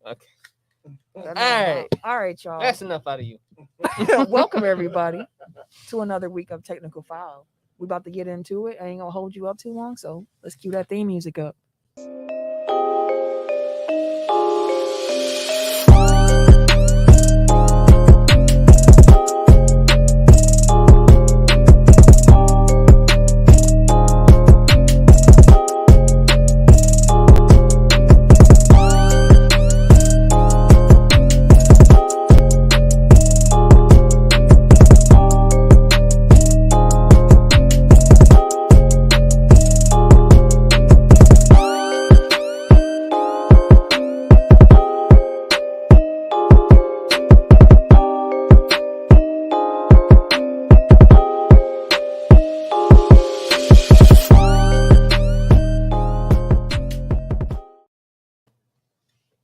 Okay. All right, y'all. That's enough out of you. Welcome everybody to another week of Technical File. We about to get into it. I ain't gonna hold you up too long, so let's cue that theme music up.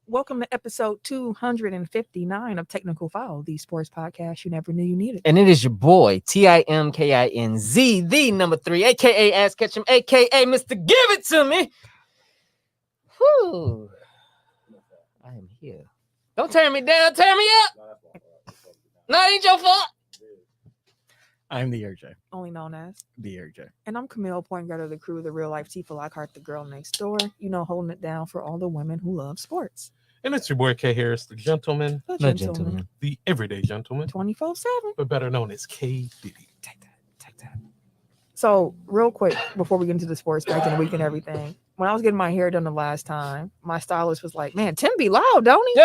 Welcome to episode 259 of Technical File, the sports podcast you never knew you needed. And it is your boy, TIMKINZ, the number 3, a.k.a. Ass Ketchum, a.k.a. Mr. Give It To Me. Whew. I am here. Don't turn me down, turn me up. No, it ain't your fault. I'm the RJ. Only known as The RJ. And I'm Camille, point guard of the crew, the real life Tifa Lockhart, the girl next door. You know, holding it down for all the women who love sports. And it's your boy K Harris, the gentleman, The gentleman. the everyday gentleman, 24/7. but better known as K Diddy. Take that. So, real quick, before we get into the sports back in the week and everything, when I was getting my hair done the last time, my stylist was like, "Man, Tim be loud, don't he?"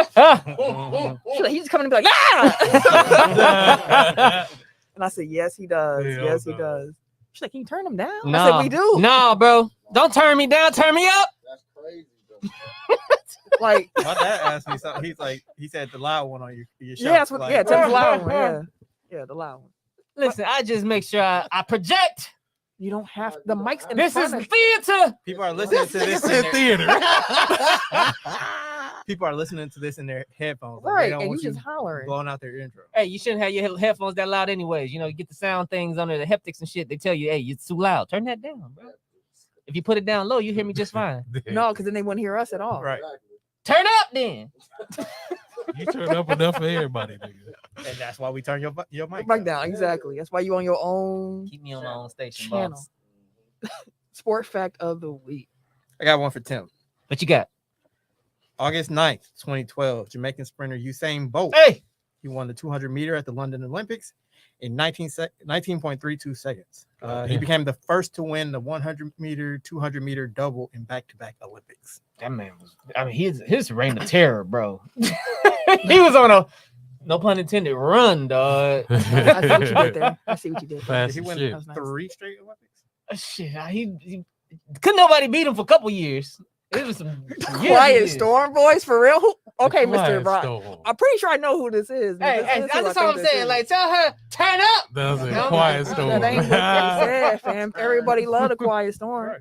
She's like, he's coming and be like, "Ah!" And I said, "Yes, he does. Hell Yes, he no. does." She's like, "Can you turn him down?" No, I said, "We do." No, bro. Don't turn me down, turn me up. That's crazy, bro. Like, My dad asked me something. He's like, he said the loud one on your show. yeah, that's what. Like, Yeah, Tim's the loud one. Yeah, the loud one. Listen, I just make sure I project. You don't have the mics in This front is of theater. People are listening to this. It's in theater. People are listening to this in their headphones. Like, right, they don't and want you just hollering. blowing out their intro. Hey, you shouldn't have your headphones that loud anyways. You know, you get the sound things under the haptics and shit. They tell you, hey, it's too loud. Turn that down, bro. If you put it down low, you hear me just fine. No, because then they wouldn't hear us at all. Right. Turn up then. You turn up enough for everybody, nigga. And that's why we turn your mic Back down, exactly. That's why you on your own Keep me on my own station, channel. boss. Sport fact of the week. I got one for Tim. What you got? August 9th, 2012, Jamaican sprinter Usain Bolt. Hey, He won the 200 meter at the London Olympics in 19.32 seconds. He damn. became the first to win the 100 meter, 200 meter double in back-to-back Olympics. that man was. I mean, his reign of terror, bro. He was on a, no pun intended, run, dog. I see what you did there. I see what you did. Fast He as won shit. That was nice. 3 straight Olympics. Shit, he couldn't nobody beat him for a couple years. It was some Quiet Storm boys for real. Okay, Mr. Quiet Brock. Storm. I'm pretty sure I know who this is. Hey, that's what I'm saying. Like, tell her turn up. That was a No, quiet no, storm. that ain't what they said, fam. Everybody love the Quiet Storm. Right.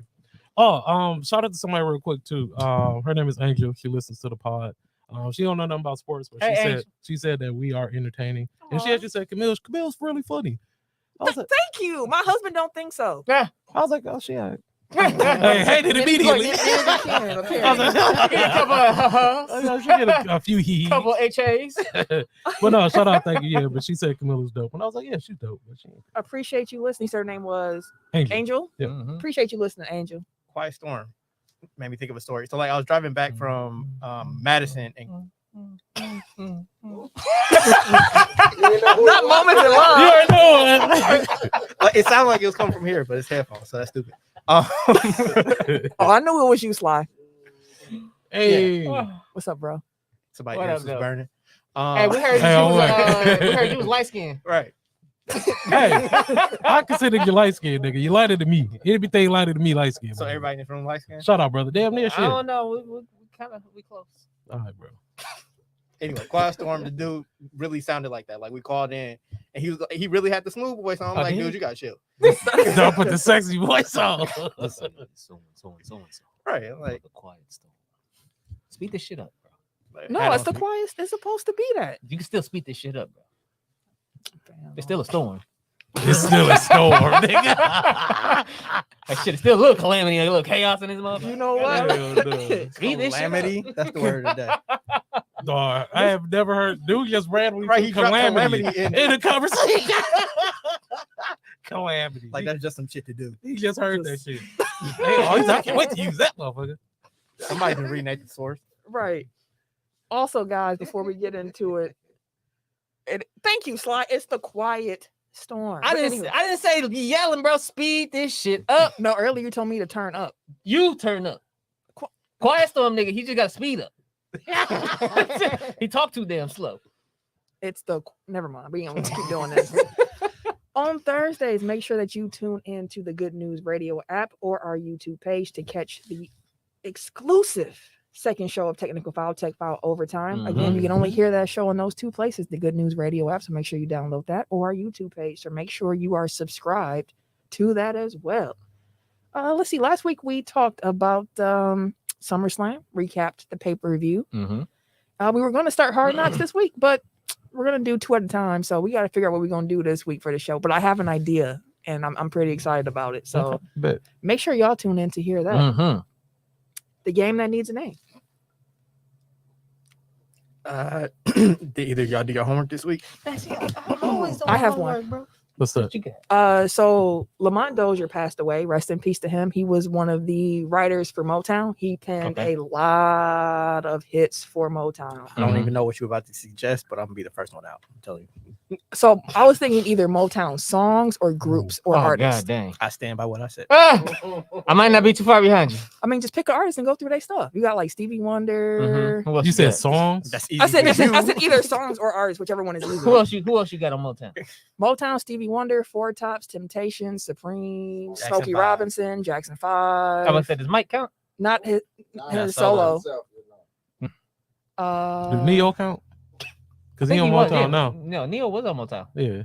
Oh, shout out to somebody real quick too. Her name is Angel. She listens to the pod. She don't know nothing about sports, but Hey, she said that we are entertaining, and she Aw. actually said Camille's really funny. I was like, Thank you. My husband don't think so. I was like, oh shit. Hey, Hey, hated immediately. Look, I was like, couple, she get a few hee. couple HAs. But no, shout out, thank you. Yeah, but she said Camilla's dope, and I was like, yeah, she's dope. But she ain't Appreciate you listening. Her name was Angel. Angel. Yep. Mhm. Appreciate you listening, Angel. Quiet Storm made me think of a story. So, like, I was driving back from Madison, and Not moments in love. You already know. it sounded like it was coming from here, but it's headphones, so that's stupid. Oh, I knew it was you, Sly. Hey, What's up, bro? Somebody What else up, was though? burning. Hey, we heard Hey, you all was, right. we heard you was light skinned. Right. hey, I consider you light skinned, nigga. You lighter than me. Everything lighter than me, light skinned. So everybody in this room light skin. Shut up, brother. Damn near I shit. don't know. We kind of close. All right, bro. Anyway, Quiet Storm, the dude really sounded like that. Like, we called in, and he really had the smooth voice. I'm Oh, like, did he? dude, you got chill. Don't put the sexy voice on. Listen, so. Right. I'm like, The quiet storm. Speed this shit up, bro. like, No, hat it's the on. quiet. It's supposed to be that. You can still speed this shit up, bro. It's still a storm. It's still a storm, nigga. That shit is still a little calamity, a little chaos in this motherfucker. You know what? Hell no. Speed this shit up. Calamity. That's the word of the day. dog. I have never heard dude just randomly Right, he dropped calamity Calamity in the conversation. Calamity. Like that's just some shit to do. He just heard that shit. I can't wait to use that motherfucker. Somebody can rename the source. Right. Also, guys, before we get into it, thank you, Sly. It's the quiet storm. I But didn't anyway, I didn't say yelling, bro. Speed this shit up. no, earlier you told me to turn up. You turn up. Quiet storm, nigga. He just got to speed up. He talked too damn slow. It's the never mind. We don't keep doing this. On Thursdays, make sure that you tune in to the Good News Radio app or our YouTube page to catch the exclusive second show of Technical Foul, Tech Foul Overtime. Again, you can only hear that show in those two places, the Good News Radio app. So make sure you download that, or our YouTube page. So make sure you are subscribed to that as well. Let's see. Last week we talked about SummerSlam, recapped the pay-per-view. We were going to start Hard Knocks this week, but we're going to do 2 at a time. So we got to figure out what we're going to do this week for the show. But I have an idea, and I'm pretty excited about it. So make sure y'all tune in to hear that. The game that needs a name. Did either of y'all do your homework this week? I have one. Bro. What's up? So Lamont Dozier passed away. Rest in peace to him. He was one of the writers for Motown. He penned a lot of hits for Motown. I don't even know what you're about to suggest, but I'm gonna be the first one out. I'm telling you. So I was thinking either Motown songs or groups or artists. God dang. I stand by what I said. I might not be too far behind you. I mean, just pick an artist and go through their stuff. You got like Stevie Wonder. Who else You said got? songs? That's easy. I said for you. either songs or artists, whichever one is easier. Who else you got on Motown? Motown, Stevie Wonder, Four Tops, Temptations, Supreme, Jackson Smokey 5. Robinson, Jackson I 5. was say, does Mike count? Not his solo. Do Neo count? Because he on Motown now. No, Neo was on Motown. Yeah.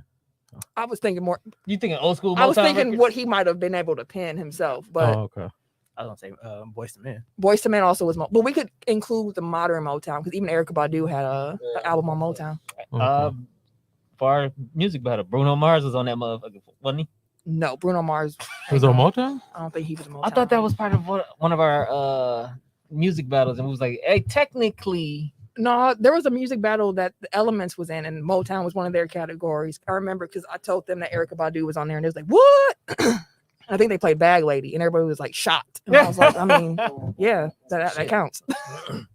I was thinking more. You thinking old school Motown? I was thinking records? what he might have been able to pen himself, but Okay. I was gonna say Boyz II Men. Boyz II Men also was. But we could include the modern Motown because even Erykah Badu had an album on Motown. For our music battle, Bruno Mars was on that motherfucker, wasn't he? No, Bruno Mars. Was on Motown? I don't think he was Motown. I thought that was part of one of our music battles, and we was like, hey, technically. No, there was a music battle that the Elements was in, and Motown was one of their categories. I remember because I told them that Erykah Badu was on there, and they was like, "What?" I think they played Bag Lady, and everybody was like shocked. And I was like, I mean, yeah, that counts. We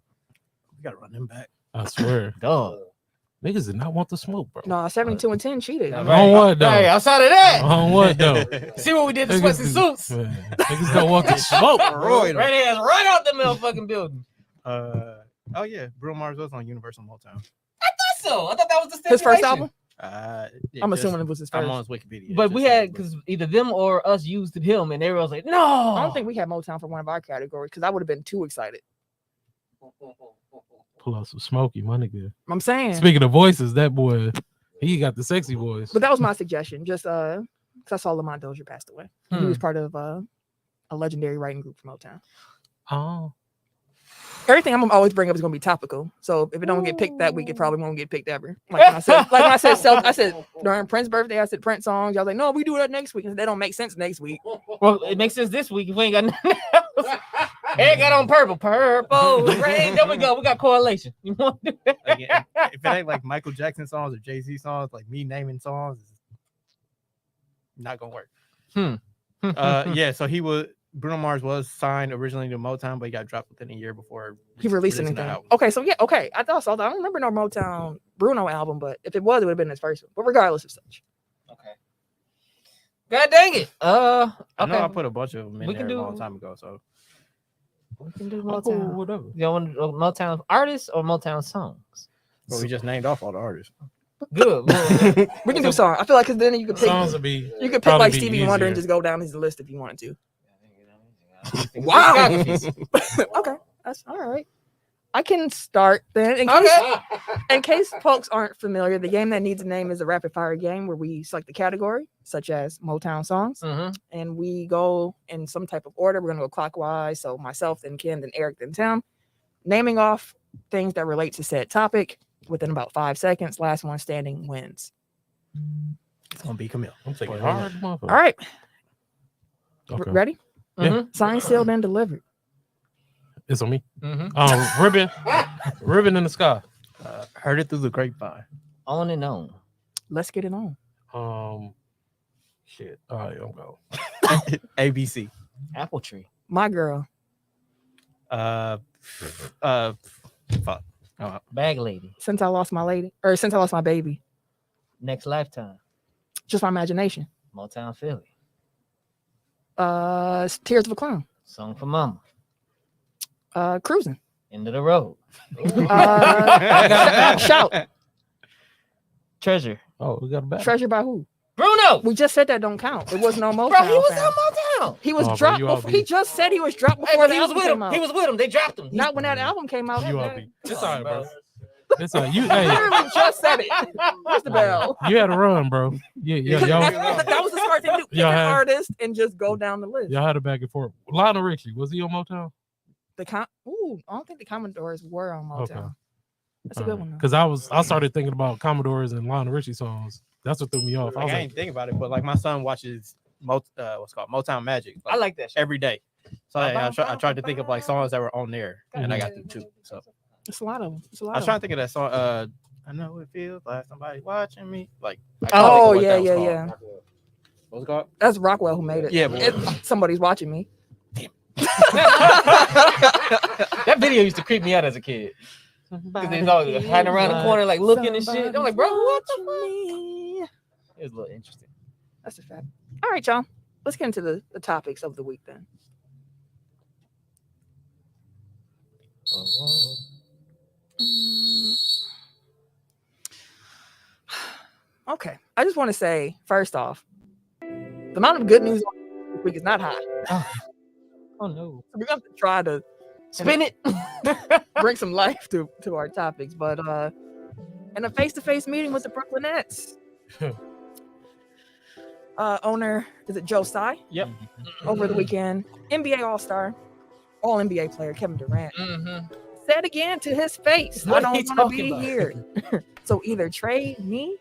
gotta run them back. I swear. Dog. Niggas did not want the smoke, bro. No, 72-10 cheated. Yeah, On what though? Hey, outside of that, On what though? see what we did to Sweats and Suits. Man, niggas don't want the smoke. Roy, Right ass right out the motherfucking building. Oh yeah, Bruno Mars was on Universal Motown. So I thought that was the His first stipulation. album. Yeah, I'm just- assuming it was his first. I'm on his Wikipedia. But It we just had said because either them or us used him, and everyone was like, no. I don't think we had Motown for one of our categories because I would have been too excited. Pull out some smoky, my nigga. I'm saying. Speaking of voices, that boy, he got the sexy voice. But that was my suggestion. Just because I saw Lamont Dozier passed away. He was part of a legendary writing group from Motown. Oh. Everything I'm gonna always bring up is gonna be topical. So if it don't get picked that week, it probably won't get picked ever. Like when I said during Prince's birthday, I said Prince songs. Y'all was like, no, we do that next week. And they don't make sense next week. Well, it makes sense this week if we ain't got nothing else. Eric got on purple rain. There we go. We got correlation. You want to do that? Again, if it ain't like Michael Jackson songs or Jay-Z songs, like me naming songs, it's not gonna work. Yeah, so Bruno Mars was signed originally to Motown, but he got dropped within a year before He released releasing the anything. album. Okay, so yeah, okay. I don't remember no Motown Bruno album, but if it was, it would have been his first one. But regardless of such. Okay. God dang it. I know Okay. I put a bunch of them in We there can a do- long time ago. So We can do I'm cool, Motown. whatever. You want Motown artists or Motown songs? but we just named off all the artists. Good. Well, We can do song. I feel like because then you could pick Songs would be. you could pick probably like be Stevie Wonder and easier. just go down his list if you wanted to. Wow. Okay, that's all right. I can start then. In case folks aren't familiar, the game that needs a name is a rapid fire game where we select the category, such as Motown songs, and we go in some type of order. We're gonna go clockwise. So myself, then Ken, then Eric, then Tim, naming off things that relate to said topic within about 5 seconds. Last one standing wins. It's gonna be Camille. I'm thinking hard, motherfucker. All right, Okay. ready? Yeah. Signed, sealed, and delivered. It's on me. Mm-hmm. Ribbon in the sky. Heard it through the grapevine. On and on. Let's get it on. Shit. All right, I'm go. ABC. Apple tree. My girl. Fuck. Bag lady. Since I lost my lady, or since I lost my baby. Next lifetime. Just my imagination. Motown Philly. Tears of a Clown. Song for Mama. Cruising. End of the road. Shout. Treasure. Oh, we got a back. Treasure by who? Bruno. We just said that don't count. It was no Motown. Bro, he was fam. on Motown. He was Oh, bro, dropped. you all Before, be- he just said he was dropped Hey, before but the he was album with came him. out. He was with him. They dropped him. Not when that album came out. You all man. be. It's all right, bro. It's all right. You, You hey, literally just said it. Where's the bell? you had to run, bro. Yeah, y'all that was the smart thing to do. Pick Y'all an had- artist and just go down the list. had it back and forth. Lionel Richie, was he on Motown? I don't think the Commodores were on Motown. Okay. That's a good one. Though. Because I started thinking about Commodores and Lionel Richie songs. That's what threw me off. I Like, was I like, ain't think about it, but like my son watches what's called Motown Magic. I like that shit. every day. So I tried to think of like songs that were on there, and I got through two. So It's a lot of them. It's a lot I was of trying them. to think of that song. I know it feels like somebody watching me. Like, I can't Oh, think of what yeah, that was yeah, called. yeah. What's it called? That's Rockwell who made it. Yeah, but Somebody's watching me. That video used to creep me out as a kid. Because they was always hiding around the corner, like looking and shit. I'm like, bro, what the fuck? It was a little interesting. That's a fact. All right, y'all. Let's get into the topics of the week then. Okay. I just want to say, first off, the amount of good news this week is not high. Oh no. So we're going to try to Spin it. bring some life to our topics. But in a face-to-face meeting with the Brooklyn Nets, owner, is it Joe Tsai? Yep. Over the weekend, NBA All-Star, All-NBA player Kevin Durant Mm-hmm. said again to his face, What I are you don't want to talking be here. So either trade me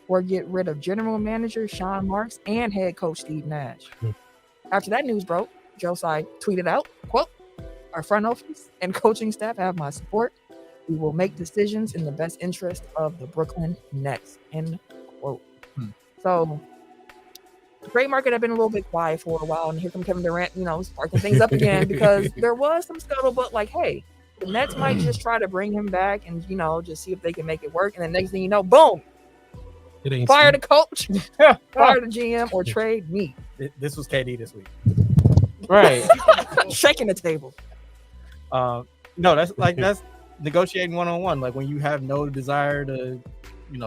or get rid of general manager Sean Marks and head coach Steve Nash. After that news broke, Joe Tsai tweeted out, quote, "Our front office and coaching staff have my support. We will make decisions in the best interest of the Brooklyn Nets," end quote. So the trade market had been a little bit quiet for a while, and here come Kevin Durant, sparking things up again because there was some scuttlebutt like, hey, the Nets might just try to bring him back and, just see if they can make it work. And then next thing you know, boom, it ain't fire the coach, fire the GM, or trade me. This was KD this week. Right. Shaking the table. No, that's negotiating one-on-one. Like when you have no desire to,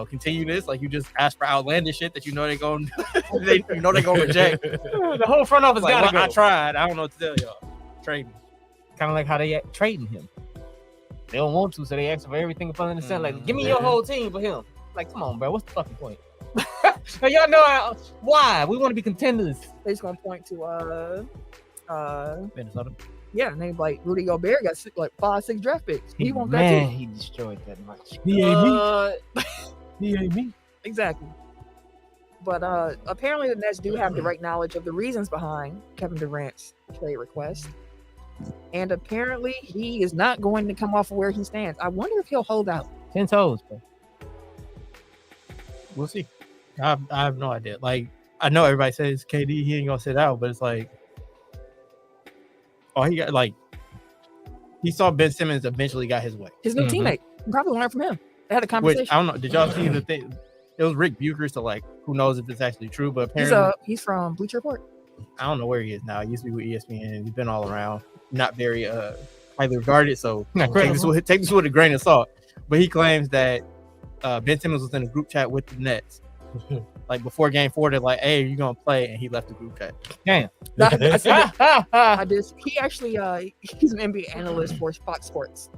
continue this, like you just ask for outlandish shit that they're gonna they're gonna reject. The whole front office Like, gotta well, I go. tried. I don't know what to tell y'all. Trade me. Kind of like how they trading him. They don't want to, so they ask for everything up under the sun. Like, give me your whole team for him. Like, come on, bro. What's the fucking point? Now, y'all know why we want to be contenders. They just gonna point to Minnesota. yeah, and they like Rudy Gobert got 5-6 draft picks. He won't that too. He destroyed that much. He ain't me. He ain't me. Exactly. But apparently the Nets do have direct knowledge of the reasons behind Kevin Durant's trade request. And apparently he is not going to come off of where he stands. I wonder if he'll hold out. 10 toes, bro. We'll see. I have no idea. Like I know everybody says KD he ain't gonna sit out, but it's like, he got like he saw Ben Simmons eventually got his way. His new teammate. You probably learned from him. They had a conversation. Which I don't know. Did y'all see the thing? It was Rick Bucher, so like who knows if it's actually true, but apparently He's from Bleacher Report. I don't know where he is now. He used to be with ESPN. He's been all around. Not very highly regarded, so take this with a grain of salt. But he claims that Ben Simmons was in a group chat with the Nets. Like before game 4, they're like, "Hey, you're gonna play," and he left the group chat. Damn. I did. He actually he's an NBA analyst for Fox Sports.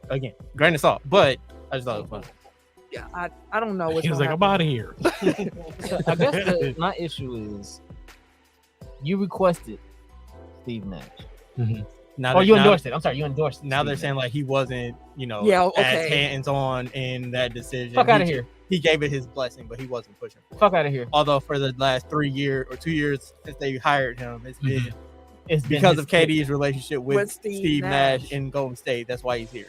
Again, grain of salt, but I just thought it was funny. Yeah, I don't know what's He was gonna like, I'm out of here. So I guess my issue is you requested Steve Nash. Now Oh, that- you now- endorsed it. I'm sorry, you endorsed it. Now they're saying like he wasn't, Yeah, okay. as hands-on in that decision. Fuck out of here. He gave it his blessing, but he wasn't pushing for it. Fuck out of here. Although for the last 3 years or 2 years since they hired him, it's been It's been because his of KD's relationship with With Steve Steve Nash. Nash in Golden State. That's why he's here.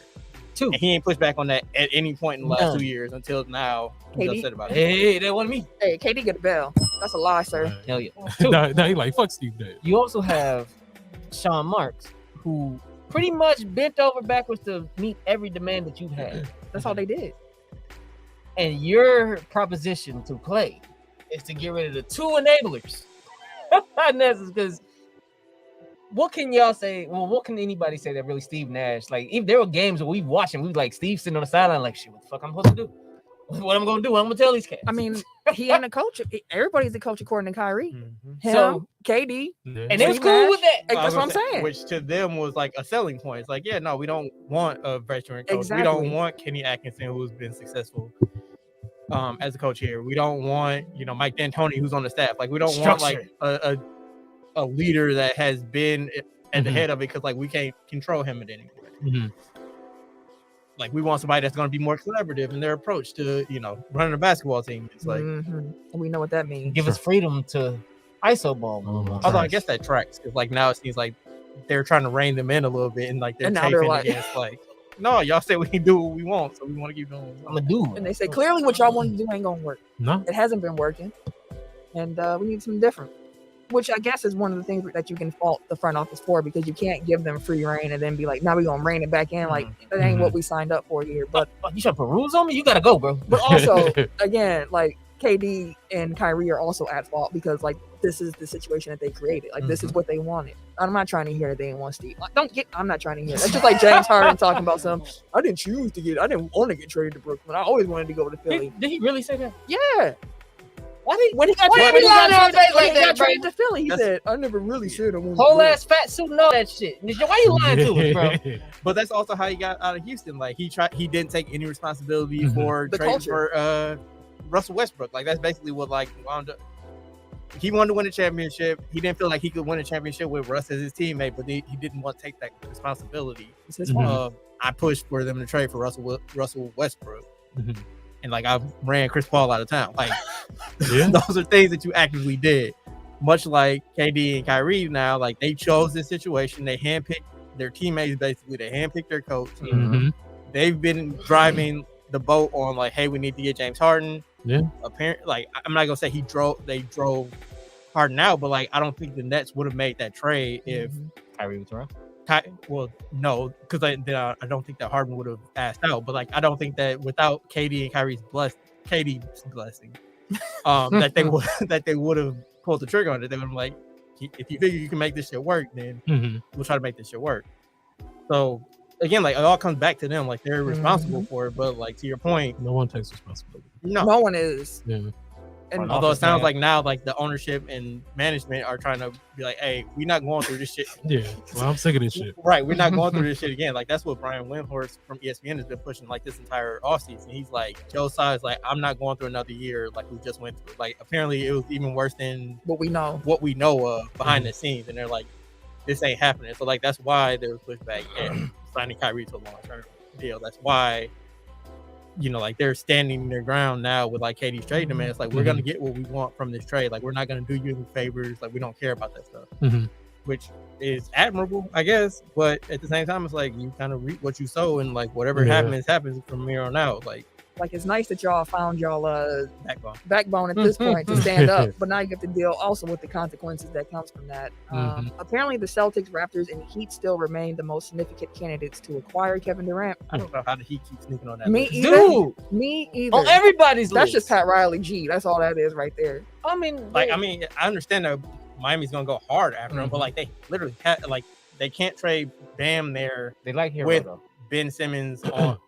2. And he ain't pushed back on that at any point in the last None. 2 years until now. He's KD? upset about it. Hey, that wasn't me. Hey, KD get a bell. That's a lie, sir. Hell yeah. 2. No, he like fuck Steve Nash. You also have Sean Marks, who pretty much bent over backwards to meet every demand that you had. That's all they did. And your proposition to play is to get rid of the 2 enablers. Because what can y'all say? Well, what can anybody say that really Steve Nash? Like, if there were games where we watched and we like Steve sitting on the sideline, like, shit, what the fuck I'm supposed to do? What I'm gonna do? What I'm gonna tell these cats? I mean, he ain't a coach. Everybody's a coach according to Kyrie. Mhm. Him, So- KD. Yeah. and they was Steve cool Nash? with that. That's I what I'm was gonna say, saying. Which to them was like a selling point. It's like, yeah, no, we don't want a veteran coach. Exactly. We don't want Kenny Atkinson, who's been successful as a coach here. We don't want, Mike D'Antoni, who's on the staff. Like, we don't want like a leader that has been at the head of it, because like we can't control him at any point. Mhm. Like, we want somebody that's going to be more collaborative in their approach to running a basketball team. It's like, And we know what that means. Give us freedom to ISO ball. although I guess that tracks, because like now it seems like they're trying to rein them in a little bit, and like they're And now they're chafing like- against like, no, y'all say we can do what we want, so we want to keep doing what we I'm want. a dude. And they say clearly what y'all want to do ain't gonna work. No. It hasn't been working, and we need something different. Which I guess is one of the things that you can fault the front office for, because you can't give them free reign and then be like, now we're gonna rein it back in. Like, that ain't what we signed up for here. But You trying to put rules on me? You gotta go, bro. but also, again, like KD and Kyrie are also at fault, because like this is the situation that they created. Like, this is what they wanted. I'm not trying to hear that they didn't want Steve. Like, I'm not trying to hear. That's just like James Harden talking about I didn't want to get traded to Brooklyn. I always wanted to go to Philly. Did he really say that? Yeah. Why did When he got Why traded, you be lying all day like when he that, got bro? traded to Philly, he That's- said, "I never really said I wanted whole to go." ass fat suit and all that shit? Why you lying to us, bro? But that's also how he got out of Houston. Like, he didn't take any responsibility for The trading culture. for Russell Westbrook. Like, that's basically what like wound up. He wanted to win a championship. He didn't feel like he could win a championship with Russ as his teammate, but he didn't want to take that responsibility. It's his fault. Mhm. I pushed for them to trade for Russell Westbrook, Mhm. and like I ran Chris Paul out of town. Like, Yeah. those are things that you actively did. Much like KD and Kyrie now, like they chose this situation. They handpicked their teammates, basically. They handpicked their coach. Mhm. They've been driving the boat on like, hey, we need to get James Harden. Yeah. Apparently, like, I'm not gonna say they drove Harden out, but like I don't think the Nets would have made that trade if Kyrie was wrong. well, no, because I don't think that Harden would have asked out. But like, I don't think that without KD and Kyrie's KD's blessing, that they would have pulled the trigger on it. They would have like, if you figure you can make this shit work, then Mhm. we'll try to make this shit work. So again, like, it all comes back to them. Like, they're responsible for it. But like, to your point, No one takes responsibility. no. No one is. Yeah. And Although it Office sounds man. like now, like the ownership and management are trying to be like, hey, we're not going through this shit. Yeah. Well, I'm sick of this shit. Right, we're not going through this shit again. Like, that's what Brian Windhorst from ESPN has been pushing like this entire offseason. He's like, Joe Tsai is like, I'm not going through another year like we just went through. Like, apparently it was even worse than what we know. what we know of behind the scenes. And they're like, this ain't happening. So like, that's why there was pushback and signing Kyrie to a long-term deal. That's why, like, they're standing their ground now with like KD's trade demand. It's like, we're gonna get what we want from this trade. Like, we're not gonna do you any favors. Like, we don't care about that stuff. Mhm. Which is admirable, I guess. But at the same time, it's like you kind of reap what you sow, and like whatever Yeah. happens from here on out. Like, Like, it's nice that y'all found y'all backbone. backbone at this point to stand up, but now you have to deal also with the consequences that comes from that. Apparently, the Celtics, Raptors, and Heat still remain the most significant candidates to acquire Kevin Durant. I don't know how the Heat keep sneaking on that. Me list. either. Dude, Me either. on everybody's That's list. just Pat Riley G. That's all that is right there. I mean, Like, I mean, I understand that Miami's gonna go hard after him, but like they literally they can't trade Bam there they like Hero with though. Ben Simmons on.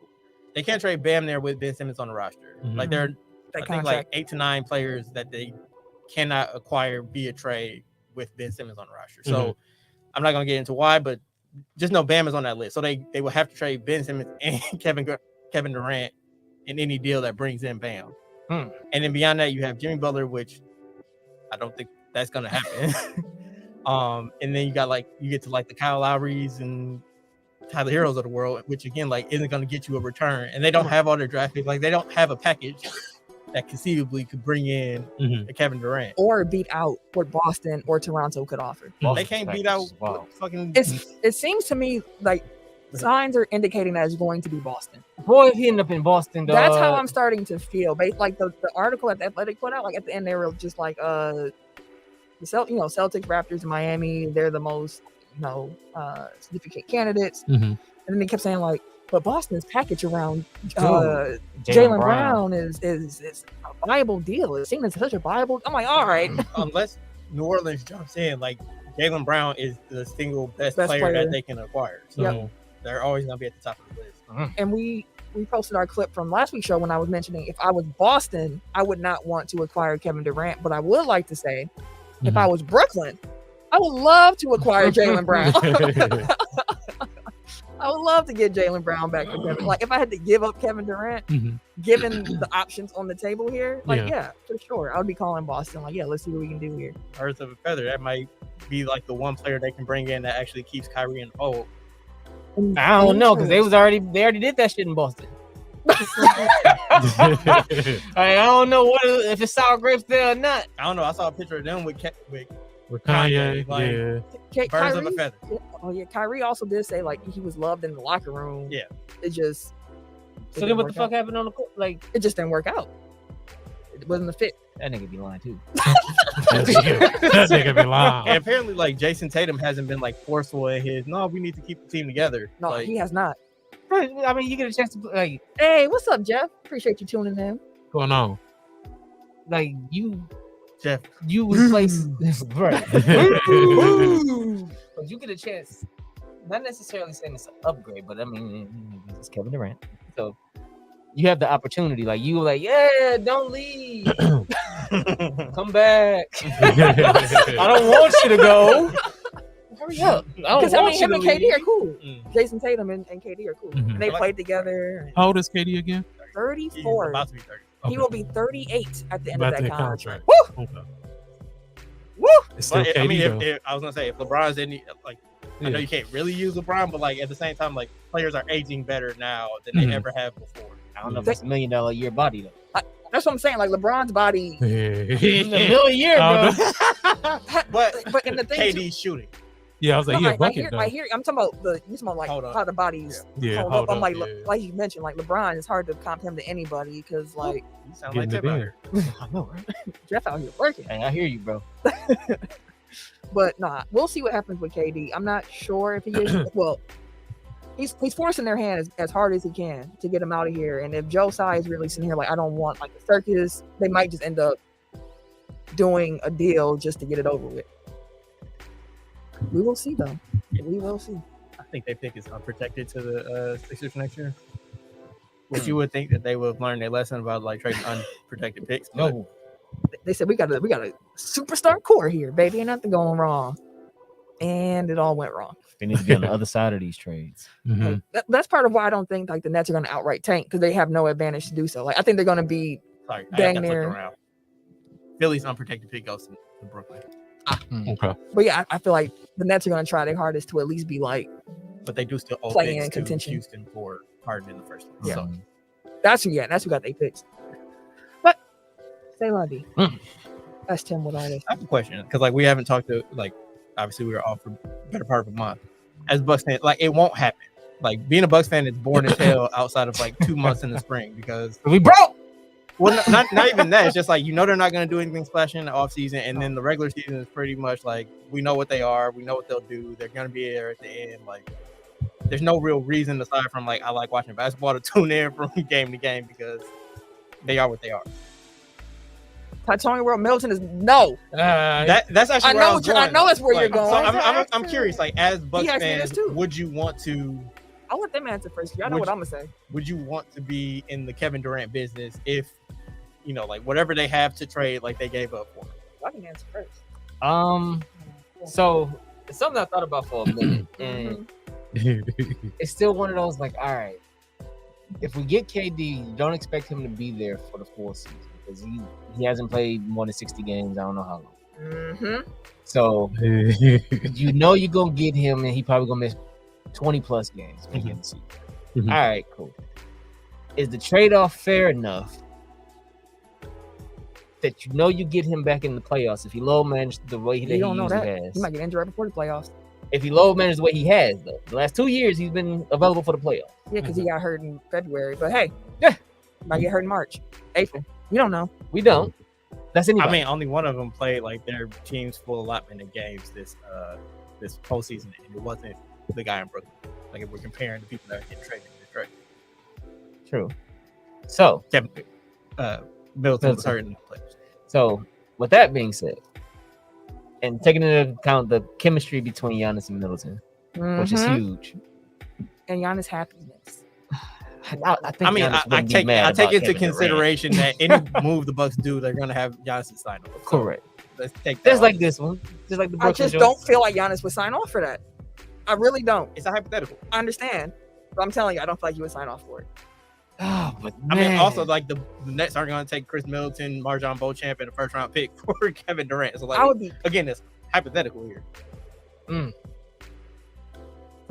They can't trade Bam there with Ben Simmons on the roster. Mhm. Like, they're That I think like 8 to 9 players that they cannot acquire via trade with Ben Simmons on the roster. So I'm not gonna get into why, but just know Bam is on that list. So they will have to trade Ben Simmons and Kevin Durant in any deal that brings in Bam. And then beyond that, you have Jimmy Butler, which I don't think that's gonna happen. And then you get to like the Kyle Lowrys and Tyler Heroes of the world, which again, like, isn't going to get you a return, and they don't have all their draft picks. Like, they don't have a package that conceivably could bring in a Kevin Durant. Or beat out what Boston or Toronto could offer. They can't beat out Wow. fucking. It seems to me like signs are indicating that it's going to be Boston. Boy, if he ended up in Boston, dog. That's how I'm starting to feel. Like the article that the Athletic put out, like at the end, they were just like, the Celtics, Raptors, and Miami, they're the most, significant candidates. Mm-hmm. And then they kept saying like, but Boston's package around Jaylen Brown is a viable deal. It seems such a viable. I'm like, all right. Unless New Orleans jumps in, like Jaylen Brown is the single best player that they can acquire. So they're always going to be at the top of the list. Mm-hmm. And we posted our clip from last week's show when I was mentioning if I was Boston, I would not want to acquire Kevin Durant. But I would like to say, if I was Brooklyn, I would love to acquire Jaylen Brown. I would love to get Jaylen Brown back for Kevin. Like if I had to give up Kevin Durant, given the options on the table here, for sure, I would be calling Boston. Like, let's see what we can do here. Birds of a feather. That might be like the one player they can bring in that actually keeps Kyrie in the fold. I don't know because they already did that shit in Boston. I don't know if it's sour grapes there or not. I don't know. I saw a picture of them with Kanye. Like, birds of a feather. Oh yeah, Kyrie also did say like he was loved in the locker room. Yeah, it just. So then, what the fuck happened on the court? Like, it just didn't work out. It wasn't a fit. That nigga be lying too. That nigga be lying. And apparently, like Jason Tatum hasn't been like forceful in his. No, we need to keep the team together. No, like, he has not. I mean, you get a chance to like. Hey, what's up, Jeff? Appreciate you tuning in. What's going on? Like you, Jeff, you replace right. But you get a chance. Not necessarily saying it's an upgrade, but I mean, it's Kevin Durant. So you have the opportunity. Like you were like, yeah, don't leave. Come back. I don't want you to go. Hurry up. Because him and KD are cool. Jason Tatum and KD are cool. And they played together. How old is KD again? 34. He's about to be 30. He will be 38 at the end of that contract. Woo! Okay. Woo! It's still KD, I mean, if I was gonna say if LeBron's in, like, I know you can't really use LeBron, but like at the same time, like players are aging better now than they ever have before. I don't know if it's $1 million a year body though. That's what I'm saying. Like LeBron's body, $1 million a year, bro. but in the thing, KD's shooting. Yeah, I was like, no, yeah, bucket though. I'm talking about like how the bodies hold up. I'm like, like you mentioned, like LeBron, it's hard to comp him to anybody because like you sound like Tim out here. I know, right? Jeff out here working. Hey, I hear you, bro. But we'll see what happens with KD. I'm not sure if he is. Well, he's forcing their hand as hard as he can to get him out of here. And if Joe Tsai is really sitting here like, I don't want like a circus, they might just end up doing a deal just to get it over with. We will see, though. We will see. I think they pick is unprotected to the Sixers next year. Which you would think that they would have learned their lesson about like trading unprotected picks. No. They said we got a superstar core here, baby. Ain't nothing going wrong. And it all went wrong. They need to be on the other side of these trades. Like, that's part of why I don't think like the Nets are going to outright tank because they have no advantage to do so. Like I think they're going to be dang near. Philly's unprotected pick goes to Brooklyn. Okay. But yeah, I feel like the Nets are going to try their hardest to at least be like. But they do still owe play in picks contention. to Houston for Harden in the first one. Yeah. So. That's who got their picks. But say Lundy. That's Tim with all this. I have a question because like we haven't talked to like obviously we were off for the better part of a month. As Bucks fan, like it won't happen. Like being a Bucks fan is boring as hell outside of like 2 months in the spring because we broke. Well, not even that. It's just like they're not going to do anything splashing in the offseason, and then the regular season is pretty much like we know what they are, we know what they'll do. They're going to be there at the end. Like there's no real reason aside from like I like watching basketball to tune in from game to game because they are what they are. Tony World Milton is no. That's actually where I was going. I know that's where you're going. So I'm curious. Like as Bucks fans, would you want to? I'll let them answer first. Y'all know what I'm gonna say. Would you want to be in the Kevin Durant business if like whatever they have to trade, like they gave up for? I can answer first. So it's something I thought about for a minute, and it's still one of those like, all right, if we get KD, don't expect him to be there for the full season because he hasn't played more than 60 games. I don't know how long. So you're gonna get him, and he probably gonna miss 20 plus games. All right, cool. Is the trade-off fair enough that you get him back in the playoffs if he low managed the way he don't know that has? he might get injured right before the playoffs. if he load manages the way he has, though. The last 2 years, he's been available for the playoffs. Yeah, because he got hurt in February. But hey, Yeah. might get hurt in March, April. You don't know. We don't. That's anybody. I mean, only one of them played like their team's full allotment of games this postseason, and it wasn't the guy in Brooklyn. Like if we're comparing the people that are getting traded in Detroit. True. So, Kevin Middleton was hurt in the playoffs. So, with that being said, and taking into account the chemistry between Giannis and Middleton, which is Mhm. huge. And Giannis' happiness. I think I mean, Giannis I wouldn't be take mad about into Kevin Durant. consideration that any move the Bucks do, they're gonna have Giannis sign off. So Correct. let's take that. Just off. like this one. Just like the I Brooklyn just don't feel like Giannis would sign off for that. I really don't. It's a hypothetical. I understand. But I'm telling you, I don't feel like you would sign off for it. Oh, but I mean, man. also like the Nets aren't gonna take Chris Middleton, Marjon Beauchamp, and a first round pick for Kevin Durant. So like, I would be. again, it's hypothetical here. I'm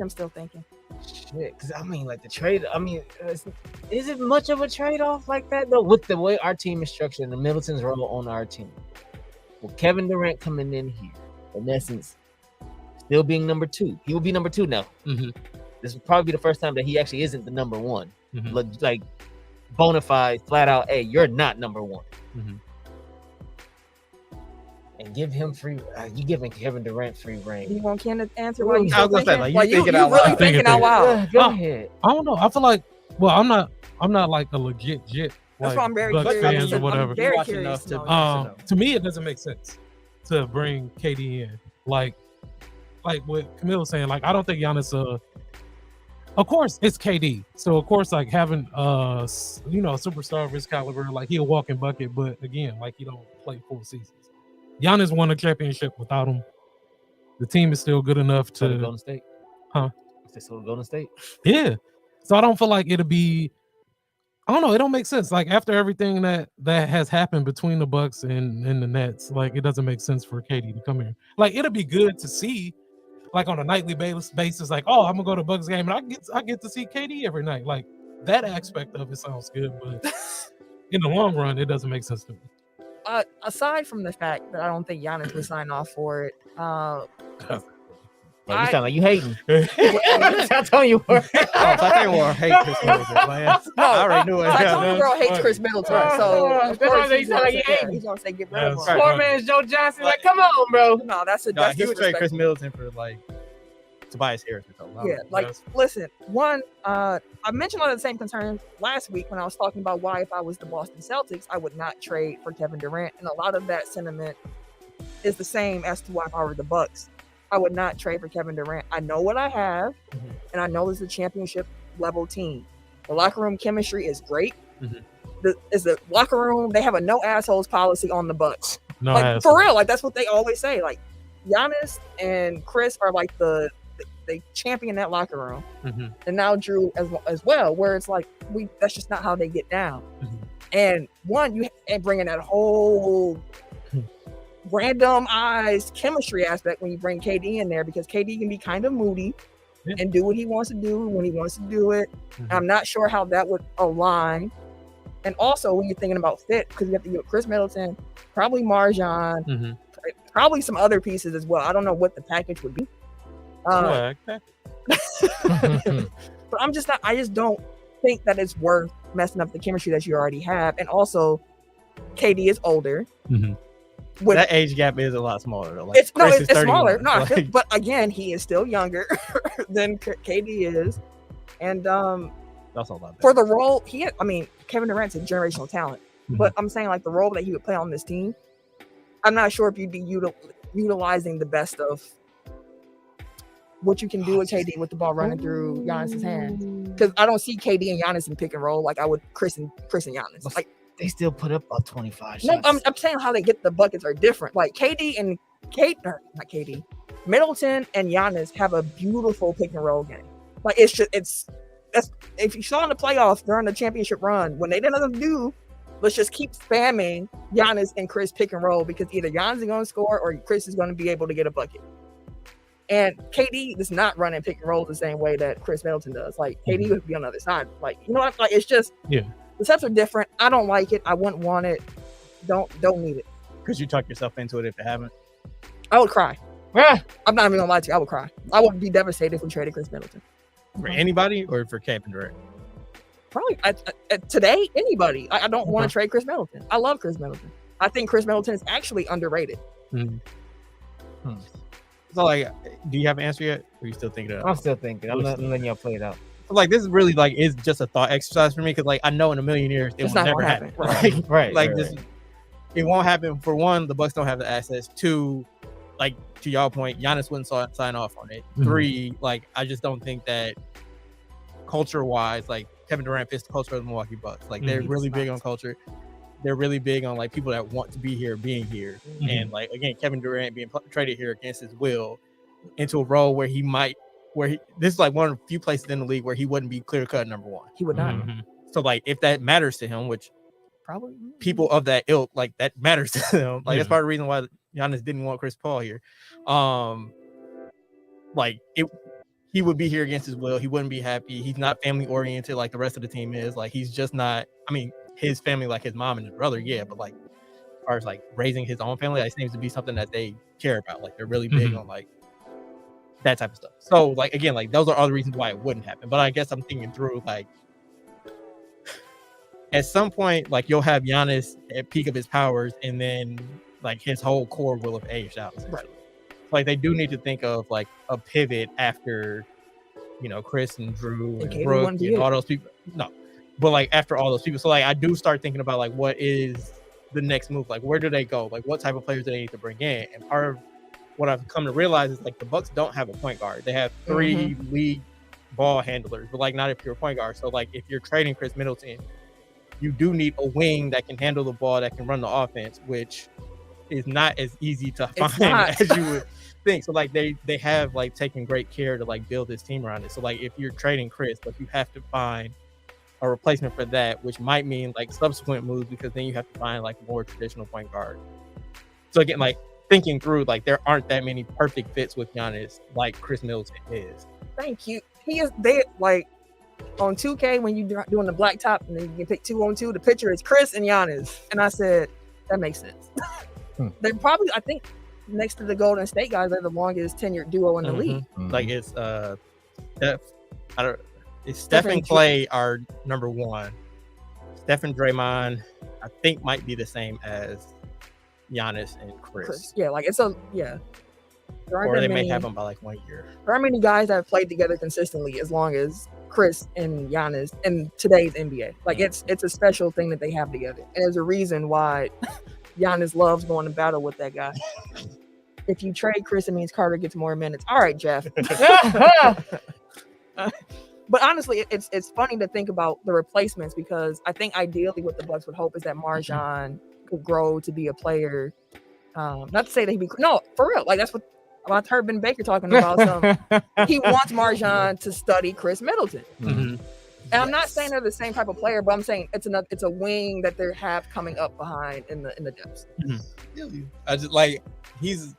still thinking. Shit, because I mean, like the trade. I mean, is it much of a trade off like that though? With the way our team is structured and the Middleton's role on our team, with Kevin Durant coming in here, in essence, still being number 2. He will be number 2 now. Mhm. This will probably be the first time that he actually isn't the number 1. Mhm. Like bona fide, flat out. Hey, you're not number 1. Mhm. And give him free. You giving Kevin Durant free reign? You want Ken to answer? Well, While you I was gonna say, thinking? like, you Like, thinking out really loud. thinking out loud. Yeah, go Oh. ahead. I don't know. I feel like, well, I'm not like a legit That's like why I'm very Bucks curious. fans or whatever. I'm very Watch curious enough to to- know. To me, it doesn't make sense to bring KD in. Like what Camille was saying. Like, I don't think Giannis. Of course, it's KD. So of course, like having a superstar of his caliber, like he'll walk in bucket. But again, like he don't play full seasons. Giannis won a championship without him. The team is still good enough So the to. Golden State. Huh? It's so Golden State. Yeah. So I don't feel like it'll be. I don't know. It don't make sense. Like after everything that has happened between the Bucks and the Nets, like it doesn't make sense for KD to come here. Like it'll be good to see, like on a nightly basis. Like, oh, I'm gonna go to Bucks game and I get to see KD every night. Like that aspect of it sounds good, but in the long run, it doesn't make sense to me. Aside from the fact that I don't think Giannis would sign off for it, Bro, you sound like you hating. I'm telling you what. I think we'll hate Chris Middleton. Man. I already knew it. I Yeah. told you girl hates Chris Middleton, so of That's why course they he's sound gonna like say, he hates. he's gonna say get rid of him. That's right. Poor man's Joe Johnson. Like, come on, bro. No, that's Nah, he would trade Chris disrespectful. Middleton for like Tobias Harris or something. Yeah, like Yes. listen, one, I mentioned one of the same concerns last week when I was talking about why, if I was the Boston Celtics, I would not trade for Kevin Durant, and a lot of that sentiment is the same as to why, if I were the Bucks, I would not trade for Kevin Durant. I know what I have, and I know it's a championship level team. The locker room chemistry is great. The locker room, they have a no assholes policy on the Bucks. No, Like ass. for real, like that's what they always say. Like Giannis and Chris are like they champion that locker room, Mhm. and now Drew as well. Where it's like that's just not how they get down. Mhm. And one, you and bringing that whole randomized chemistry aspect when you bring KD in there, because KD can be kind of moody Yeah. and do what he wants to do when he wants to do it. Mhm. I'm not sure how that would align. And also, when you're thinking about fit, because you have to give Chris Middleton, probably Marjon, Mhm. probably some other pieces as well. I don't know what the package would be. Swag. But I just don't think that it's worth messing up the chemistry that you already have. And also, KD is older. Mhm. With, that age gap is a lot smaller. Though. Like, it's Chris is it's smaller. 31. No, Like, but again, he is still younger than KD is. And that's all about that. for the role, Kevin Durant's a generational talent. Mhm. But I'm saying, like, the role that he would play on this team, I'm not sure if you'd be utilizing the best of what you can do with KD with the ball running through Giannis's hands. Because I don't see KD and Giannis in pick and roll like I would Chris and Giannis. Like, They still put up about 25 no, shots. I'm saying how they get the buckets are different. Like not KD, Middleton and Giannis have a beautiful pick and roll game. Like that's if you saw in the playoffs during the championship run when they didn't know what to do, let's just keep spamming Giannis and Chris pick and roll, because either Giannis is going to score or Chris is going to be able to get a bucket. And KD is not running pick and roll the same way that Chris Middleton does. Like KD would be on the other side. Like, you know what? Like, it's just the sets are different. I don't like it. I wouldn't want it. Don't need it. Because you talk yourself into it if you haven't. I would cry. I'm not even gonna lie to you. I would cry. I would be devastated if we traded Chris Middleton. For anybody or for Kevin Durant? Probably today, anybody. I don't want to trade Chris Middleton. I love Chris Middleton. I think Chris Middleton is actually underrated. So, like, do you have an answer yet? Or are you still thinking it out? I'm still thinking. I'm letting y'all play it out. Like, this is really like is just a thought exercise for me because, like, I know in a million years it will never happen. It won't happen. For one, the Bucks don't have the assets. Two, like to y'all point, Giannis wouldn't sign off on it. 3, like I just don't think that culture-wise, like Kevin Durant fits the culture of the Milwaukee Bucks. Like they're really big on culture. They're really big on like people that want to be here being here. And like again, Kevin Durant being traded here against his will into a role where this is like one of the few places in the league where he wouldn't be clear-cut number 1. He would not. So like if that matters to him, which probably people of that ilk, like that matters to them. Like that's part of the reason why Giannis didn't want Chris Paul here. He would be here against his will. He wouldn't be happy. He's not family oriented like the rest of the team is. Like he's just not. I mean, his family, like his mom and his brother, yeah, but like as far as like raising his own family, that seems to be something that they care about. Like they're really big on like that type of stuff. So like again, like those are all the reasons why it wouldn't happen. But I guess I'm thinking through like at some point, like you'll have Giannis at peak of his powers, and then like his whole core will have aged out. Right. Like they do need to think of like a pivot after, Chris and Drew and Brooke and all those people. No, but like after all those people, so like I do start thinking about like what is the next move? Like where do they go? Like what type of players do they need to bring in? And part of what I've come to realize is like the Bucks don't have a point guard. They have 3 league ball handlers, but like not a pure point guard. So like if you're trading Chris Middleton, you do need a wing that can handle the ball, that can run the offense, which is not as easy to find as you would think. So like they have like taken great care to like build this team around it. So like if you're trading Chris, like you have to find a replacement for that, which might mean like subsequent moves, because then you have to find like more traditional point guard. So again, like thinking through, like there aren't that many perfect fits with Giannis like Chris Middleton is. Thank you. They like on 2K when you're doing the blacktop and then you can pick 2-on-2. The picture is Chris and Giannis, and I said that makes sense. They're probably, I think, next to the Golden State guys, they're the longest tenured duo in the league. Like it's Steph and Clay are number 1. Steph and Draymond, I think, might be the same as Giannis and Chris. Yeah, like it's a Or they may have them by like 1 year. There aren't many guys that have played together consistently as long as Chris and Giannis in today's NBA. Like it's a special thing that they have together, and there's a reason why Giannis loves going to battle with that guy. If you trade Chris, it means Carter gets more minutes. All right, Jeff. But honestly, it's funny to think about the replacements, because I think ideally what the Bucks would hope is that MarJon could grow to be a player. Not to say that he'd be no, for real. Like that's what I've heard Ben Baker talking about. He wants MarJon to study Chris Middleton. And I'm not saying they're the same type of player, but I'm saying it's a wing that they have coming up behind in the depths. I just like he's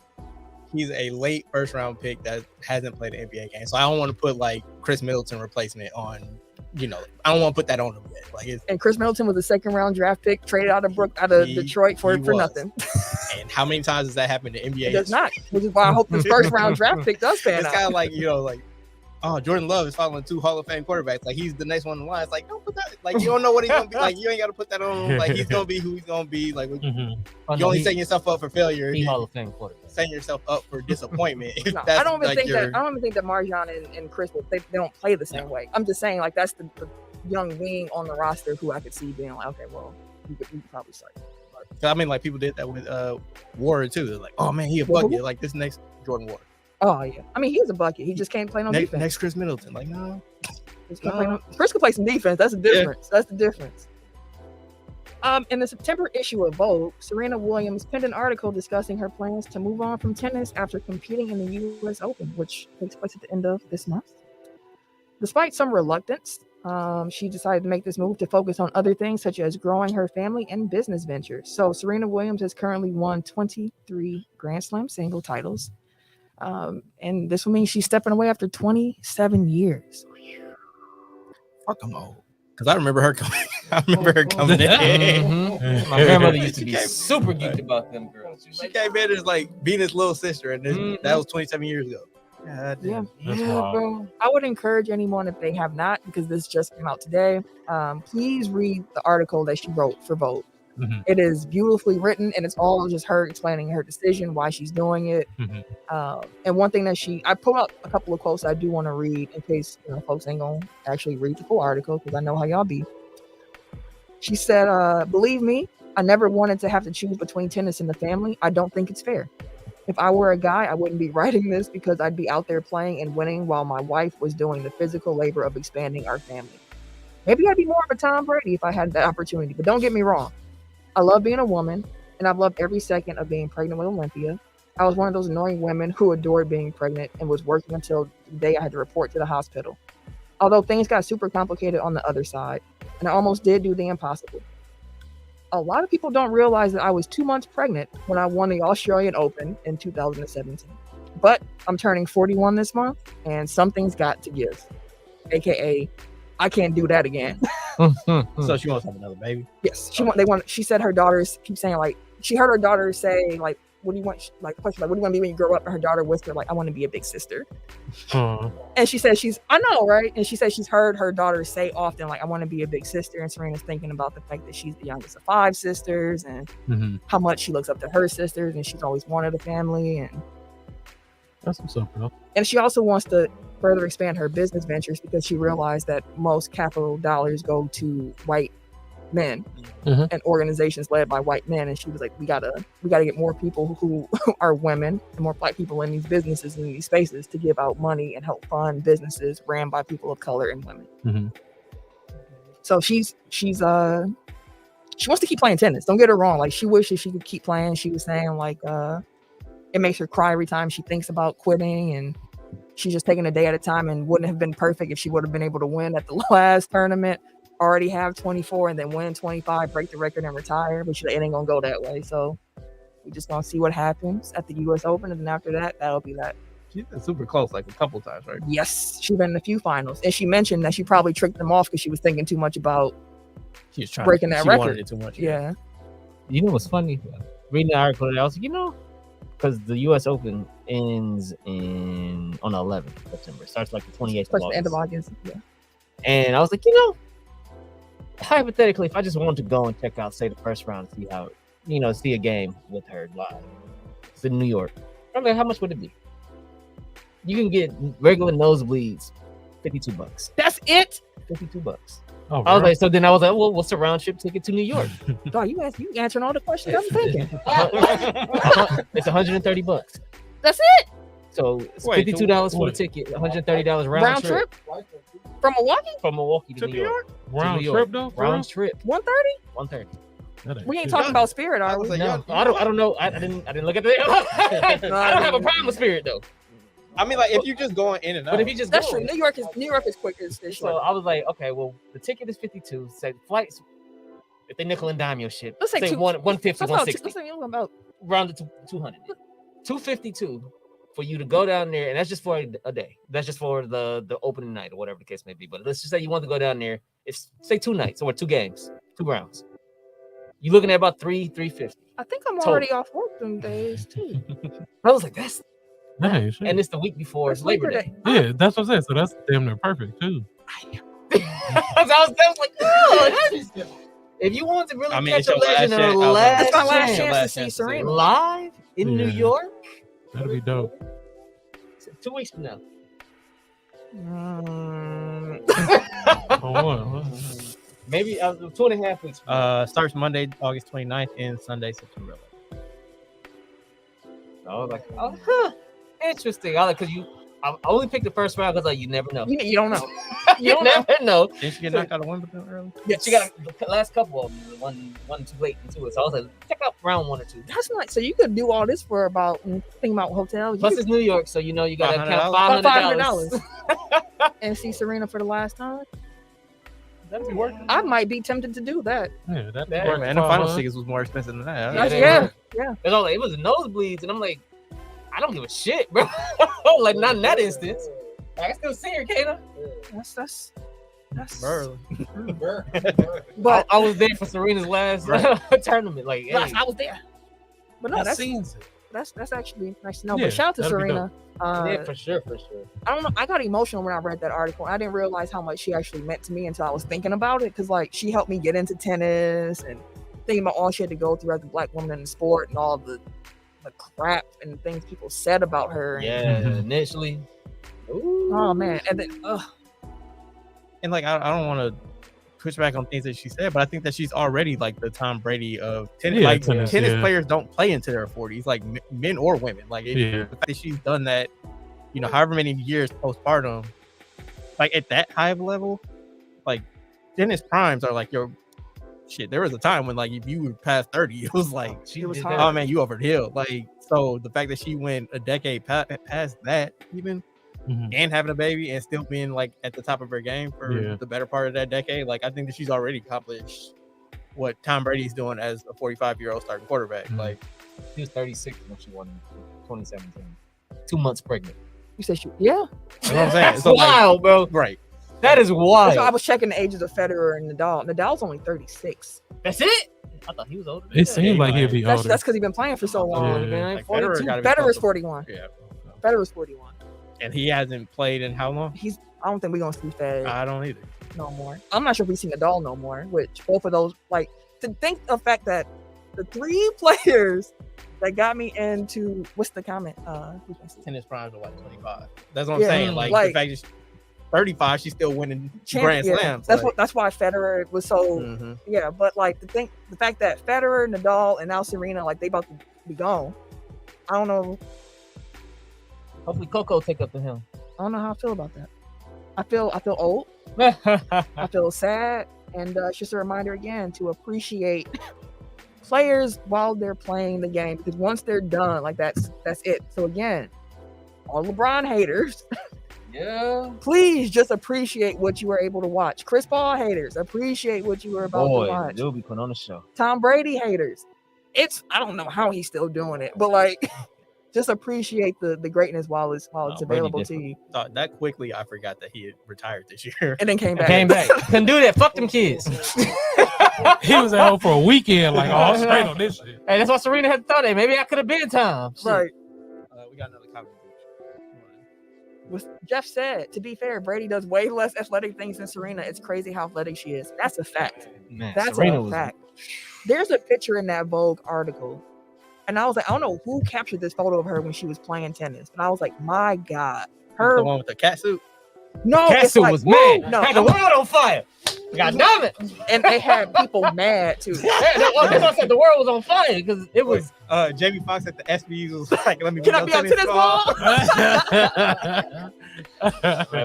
a late first round pick that hasn't played an NBA game, so I don't want to put like Chris Middleton replacement on. I don't want to put that on him yet. Like and Chris Middleton was a 2nd round draft pick traded out of Detroit for nothing. And how many times does that happen in the NBA? It does not, which is why I hope this 1st round draft pick does pan out. It's kind of like oh, Jordan Love is following 2 Hall of Fame quarterbacks. Like he's the next one in line. It's like, don't put that. Like you don't know what he's gonna be. Like you ain't got to put that on him. Like he's gonna be who he's gonna be. Like you only setting yourself up for failure. Hall of Fame quarterback. Setting yourself up for disappointment. No, I don't even think that MarJon and Chris they don't play the same way. I'm just saying like that's the young wing on the roster who I could see being like, okay, well, you could probably start. I mean, like people did that with Ward too. They're like, oh man, he a bucket. Like this next Jordan Ward. Oh yeah, I mean he's a bucket. He just can't play no defense. Next Chris Middleton, like no. Chris can play some defense. That's the difference. That's the difference. In the September issue of Vogue, Serena Williams penned an article discussing her plans to move on from tennis after competing in the U.S. Open, which takes place at the end of this month. Despite some reluctance, she decided to make this move to focus on other things such as growing her family and business ventures. So Serena Williams has currently won 23 Grand Slam single titles. And this will mean she's stepping away after 27 years. Fuck them all. Because I remember her coming. I remember her coming in. Mhm. My grandmother used to be super geeked about them girls. She came in as like being his little sister, and that was 27 years ago. God damn. Yeah, bro. I would encourage anyone if they have not, because this just came out today. Please read the article that she wrote for Vogue. Mhm. It is beautifully written, and it's all just her explaining her decision, why she's doing it. And one thing that I pulled up a couple of quotes I do want to read in case folks ain't gonna actually read the full article, because I know how y'all be. She said, "Believe me, I never wanted to have to choose between tennis and the family. I don't think it's fair. If I were a guy, I wouldn't be writing this because I'd be out there playing and winning while my wife was doing the physical labor of expanding our family. Maybe I'd be more of a Tom Brady if I had that opportunity, but don't get me wrong. I love being a woman, and I've loved every second of being pregnant with Olympia. I was one of those annoying women who adored being pregnant and was working until the day I had to report to the hospital. Although things got super complicated on the other side, and I almost did do the impossible. A lot of people don't realize that I was 2 months pregnant when I won the Australian Open in 2017. But I'm turning 41 this month, and something's got to give. AKA, I can't do that again." So she wants to have another baby. Yes, she said her daughters keep saying, like, she heard her daughter say, like, "What do you want?" Like, question, like, "What do you want to be when you grow up?" And her daughter whispered, like, "I want to be a big sister." And she said I know, right? And she said she's heard her daughter say often, like, "I want to be a big sister." And Serena's thinking about the fact that she's the youngest of 5 sisters and how much she looks up to her sisters, and she's always wanted a family. And that's what's up, bro. And she also wants to further expand her business ventures because she realized that most capital dollars go to white men and organizations led by white men. And she was like, we gotta get more people who are women and more black people in these businesses and these spaces to give out money and help fund businesses ran by people of color and women. So she wants to keep playing tennis. Don't get her wrong. Like, she wishes she could keep playing. She was saying, like, it makes her cry every time she thinks about quitting, and she's just taking a day at a time, and wouldn't have been perfect if she would have been able to win at the last tournament, already have 24 and then win 25, break the record and retire. But it ain't gonna go that way. So we just gonna see what happens at the US Open, and then after that, that'll be that. She's been super close, like a couple times, right? Yes, she's been in a few finals, and she mentioned that she probably tricked them off because she was thinking too much about breaking that record. Wanted it too much. Yeah. You know what's funny? Reading the article, I was like, because the U.S. Open ends on the 11th of September. It starts like the 28th of August. The end of August. Yeah. And I was like, hypothetically, if I just wanted to go and check out, say, the first round, see how, see a game with her live, it's in New York. I'm like, how much would it be? You can get regular nosebleeds, $52. That's it. $52. Oh, I was like, so then I was like, well, what's the round trip ticket to New York? Dog, you answering all the questions I'm thinking. It's $130. That's it. So it's $52 for the ticket, $130 round trip. From Milwaukee? From Milwaukee to New York. Round trip though? Round trip. 130? 130. We ain't talking about Spirit, are we? No, I don't know. I didn't look at that. I don't have a problem with Spirit though. I mean, like, if you're just going in and out. But if you just that's true. New York is quicker. So I was like, okay, well, the ticket is 52. Say flights, if they nickel and dime your shit, let's say 150, 160. Let's say about round it to 200. 252 for you to go down there, and that's just for a day. That's just for the opening night or whatever the case may be. But let's just say you want to go down there. It's say 2 nights or 2 games, 2 rounds. You're looking at about $350. I think I'm already off work them days too. I was like, that's nice. And it's the week before Labor Day. Yeah, that's what I'm saying. So that's damn near perfect too. I was like, no, if you want to really catch a legend, that's my last chance to see Serena live in New York. That'd be dope. 2 weeks from now. Maybe 2.5 weeks. Starts Monday, August 29th, and Sunday, September 11th. I was like, interesting. Because I only picked the first round because you never know. You don't know. You never know. Did she get knocked out of Wimbledon early? Yeah, she got the last couple of them. One too late into it. So I was like, check out round 1 or 2. That's nice. So you could do all this for about think about hotels. Plus it's New York, so you gotta count $500 and see Serena for the last time. That'd be working. I might be tempted to do that. Yeah, that'd be working. And the final tickets was more expensive than that. Yeah. It was nosebleeds, and I'm like, I don't give a shit, bro. Like, not in that instance. I can still see her, Kana. That's Bro. but I was there for Serena's last tournament. Like, hey. I was there. But no, that's actually nice to know. Yeah, but shout out to that'd be Serena. Yeah, for sure. I don't know. I got emotional when I read that article. I didn't realize how much she actually meant to me until I was thinking about it. Because like she helped me get into tennis and thinking about all she had to go through as a black woman in the sport and all the crap and things people said about her. Yeah, initially. Ooh. Oh man, and then And like I don't want to push back on things that she said, but I think that she's already like the Tom Brady of tennis. Yeah, like tennis, players don't play into their 40s, like men or women. Like the fact that she's done that, you know, however many years postpartum, like at that high of a level, like tennis primes are like your shit. There was a time when like if you were past 30, it was like it was oh man, you over the hill. Like so, the fact that she went a decade past that even. And having a baby and still being like at the top of her game for the better part of that decade, like I think that she's already accomplished what Tom Brady's doing as a 45-year-old starting quarterback. Like he was 36 when she won in 2017. 2 months pregnant. you said she, you know what I'm saying? That's So, wild, bro. Right. That is wild. So I was checking the ages of Federer and Nadal. Nadal's only 36. That's it. I thought he was older. It seemed like he'd be older. That's because he's been playing for so long. Yeah. Like, Federer's 41. Yeah. Federer's 41. And he hasn't played in how long? I don't think we're gonna see Fed I don't either. no more. I'm not sure if we see Nadal no more. Which both of those, like, to think of the fact that the 3 players that got me into what's the comment? Tennis primes are like 25. That's what I'm saying. Like the fact that she's 35, she's still winning Grand Slams. That's why Federer was so But like the fact that Federer, Nadal, and now Serena, like they about to be gone. I don't know. Hopefully Coco take up the helm. I don't know how I feel about that. I feel old. I feel sad, and it's just a reminder again to appreciate players while they're playing the game, because once they're done, like that's it. So again, all LeBron haters, please just appreciate what you were able to watch. Chris Paul haters, appreciate what you were about to watch. They'll be put on the show. Tom Brady haters, I don't know how he's still doing it, but like. Just appreciate the greatness while it's available to you. That quickly, I forgot that he had retired this year. And then came back. Couldn't do that. Fuck them kids. He was at home for a weekend, like all straight on this shit. Hey, that's why Serena had thought that. Maybe I could have been Tom. Right. We got another comment. Jeff said, to be fair, Brady does way less athletic things than Serena. It's crazy how athletic she is. That's a fact. Man, that's Serena a fact. There's a picture in that Vogue article. And I was like, I don't know who captured this photo of her when she was playing tennis. And I was like, my God. The one with the cat suit? No, cat suit was mad. No, had the world on fire. God damn it. And they had people mad too. That's why I said the world was on fire, because it was Jamie Foxx at the SBs was like, let me Can I be on tennis ball?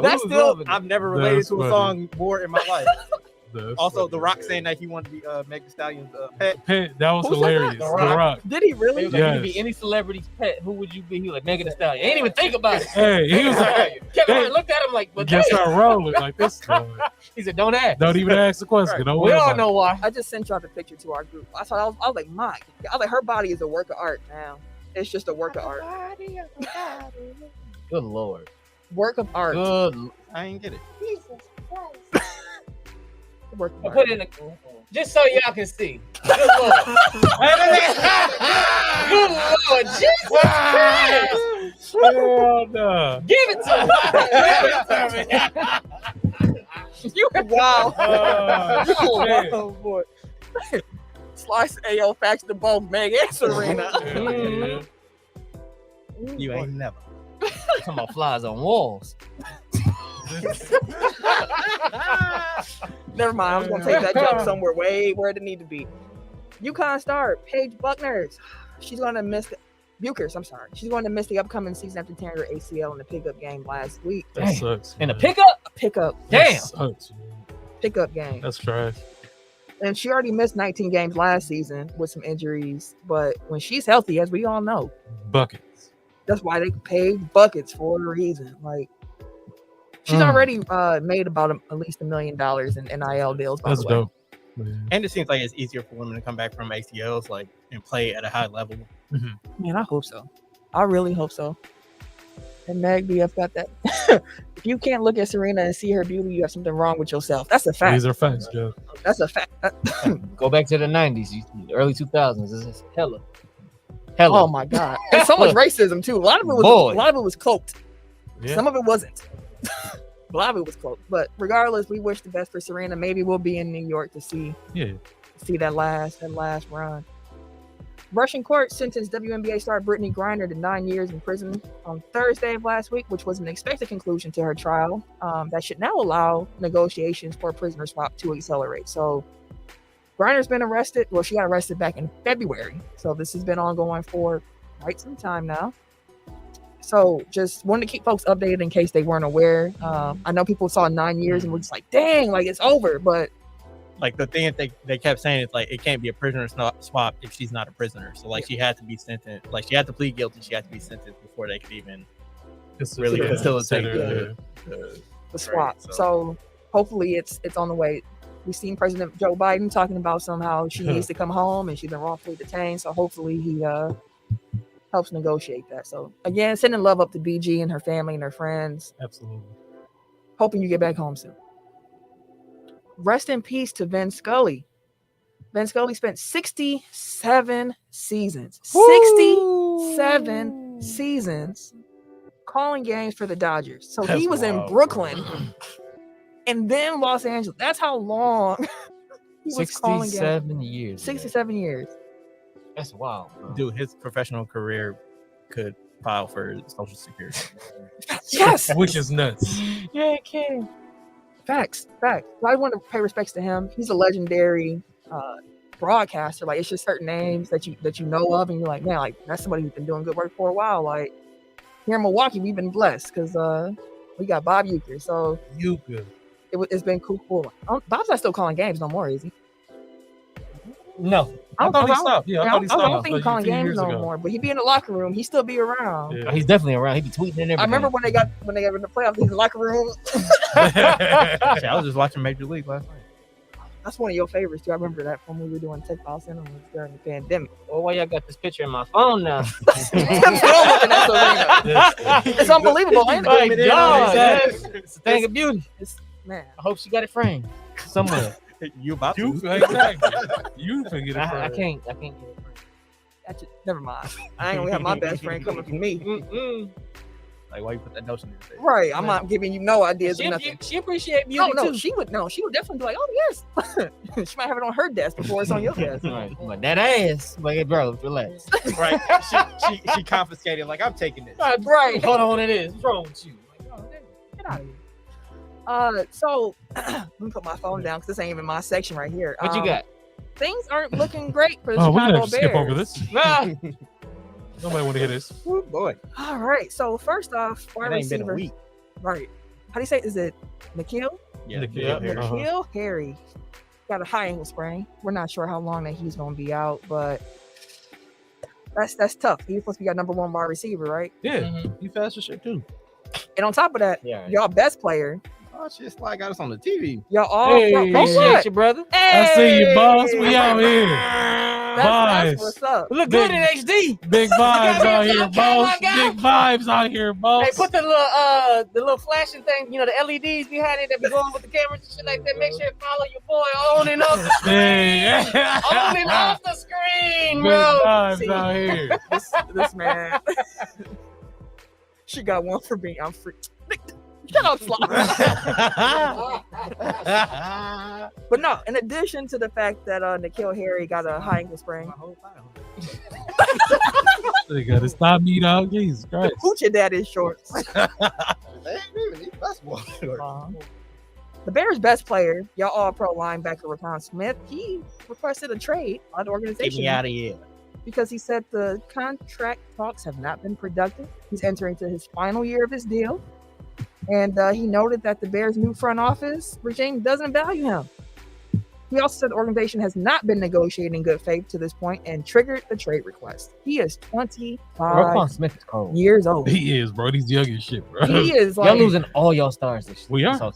That's still I've never related to a song more in my life. Also, The Rock saying that he wanted to be Meg Thee Stallion's pet. That was hilarious. The Rock. Did he really? He was like, you could be any celebrity's pet. Who would you be? He was like, Megan Thee Stallion. Ain't even think about it. Hey, he was like, Kevin Durant looked at him like, but just start rolling like this. He said, don't ask. Don't even ask the question. Don't We worry all about know why. I just sent y'all the picture to our group. I was like, I was like, her body is a work of art now. It's just a work of art. Good Lord. Work of art. Good. I ain't get it. Jesus Christ. Work of I art. put it in the just so y'all can see. Good Lord. Good Lord. Jesus Christ. Oh, no. Give it to me. You wow. shit. Oh boy. Slice AO facts to both Meg and Serena. Yeah. You ain't never. Talking about flies on walls. Never mind. I was gonna take that jump somewhere way where it need to be. UConn star Paige Buckners. She's gonna miss Buchers. I'm sorry. She's going to miss the upcoming season after tearing her ACL in the pickup game last week. That sucks. In a man. pickup? That Damn. sucks, man. Pickup game. That's trash. And she already missed 19 games last season with some injuries. But when she's healthy, as we all know, Buckets. that's why they pay buckets for a reason. Like she's already made about at least $1 million in NIL deals. By That's the way. dope. Man. And it seems like it's easier for women to come back from ACLs, like, and play at a high level. Man, I hope so. I really hope so. And Meg BF got that. If you can't look at Serena and see her beauty, you have something wrong with yourself. That's a fact. These are facts, Joe. That's a fact. Go back to the 90s, early 2000s. This is hella. Oh my God. And so much racism too. A lot of it was cloaked. Yeah. Some of it wasn't. A lot of it was cloaked. But regardless, we wish the best for Serena. Maybe we'll be in New York to see that last run. Russian court sentenced WNBA star Brittany Griner to 9 years in prison on Thursday of last week, which was an expected conclusion to her trial. That should now allow negotiations for a prisoner swap to accelerate. So Griner's been arrested. Well, she got arrested back in February. So this has been ongoing for quite some time now. So just wanted to keep folks updated in case they weren't aware. I know people saw 9 years and were just like, dang, like it's over. But like the thing that they kept saying is like it can't be a prisoner swap if she's not a prisoner. So like she had to be sentenced, like she had to plead guilty. She had to be sentenced before they could even really facilitate the swap. So hopefully it's on the way. We've seen President Joe Biden talking about somehow she needs to come home and she's been wrongfully detained. So hopefully he helps negotiate that. So again, sending love up to BG and her family and her friends. Absolutely. Hoping you get back home soon. Rest in peace to Vin Scully. Vin Scully spent 67 seasons. Woo! 67 seasons calling games for the Dodgers. So he was in Brooklyn and then Los Angeles. That's how long he was calling games. 67 years. 67 years. That's wild, bro. Dude, his professional career could file for Social Security. Yes. Which is nuts. Yeah, it can. Facts. I want to pay respects to him. He's a legendary broadcaster. Like, it's just certain names that you know of, and you're like, man, like that's somebody who's been doing good work for a while. Like here in Milwaukee, we've been blessed because we got Bob Uecker. So it's been cool. Bob's not still calling games no more, is he? No, I thought he stopped. Yeah, I don't think he's calling games no more. But he'd be in the locker room. He'd still be around. Yeah. He's definitely around. He'd be tweeting and everything. I remember when they got in the playoffs, he's in the locker room. I was just watching Major League last night. That's one of your favorites too. I remember that from when we were doing Tech File Center during the pandemic. Oh, why y'all got this picture in my phone now? It's unbelievable, ain't it? My God, it's a thing of beauty. Man, I hope she got it framed somewhere. You about to? Exactly. You can get it. I can't get it framed. Never mind. I ain't gonna have my best friend coming from me. Like, why you put that notion in your face? Right. I'm not giving you no ideas or nothing. She appreciate beauty too. She would definitely be like, oh yes. She might have it on her desk before it's on your desk. Right. Like that ass. Like, bro, relax. Right. She confiscated. Like, I'm taking this. Right. Hold on, it is. What's wrong with you? Like, oh, get out of here. So let me put my phone down because this ain't even my section right here. What you got? Things aren't looking great for the we Chicago have to skip Bears. over this. Nobody want to hear this. Oh, boy. All right. So first off, wide It ain't been a receiver. week. Right. How do you say? Is it N'Keal? Yeah. N'Keal Harry got a high ankle sprain. We're not sure how long that he's going to be out, but that's tough. He's supposed to be our number one wide receiver, right? Yeah, he fast as shit too. And on top of that, y'all best player. Oh, shit, Sly got us on the TV. Y'all all appreciate you, brother. Hey! I see you, boss. We out here. That's what's up. We look good in HD. Big vibes out here, boss. Big vibes out here, boss. Hey, put the little flashing thing, the LEDs behind it that be going with the cameras and shit like that. Make sure you follow your boy on and off the screen. On and off the screen, bro. Big vibes out here. This man. She got one for me. I'm free. Shut up, Sly. But no, in addition to the fact that N'Keal Harry got a high ankle sprain. They got to stop me, dog. Jesus Christ. Hoochie Daddy's shorts. The Bears' best player, y'all all-pro linebacker Raquan Smith, he requested a trade by the organization. Get me out of here. Because he said the contract talks have not been productive. He's entering into his final year of his deal. And he noted that the Bears' new front office regime doesn't value him. He also said the organization has not been negotiating in good faith to this point and triggered the trade request. He is 25 Raquan Smith is cold. years old. He is, bro. He's young as shit, bro. He is like... Y'all losing all y'all stars this We are.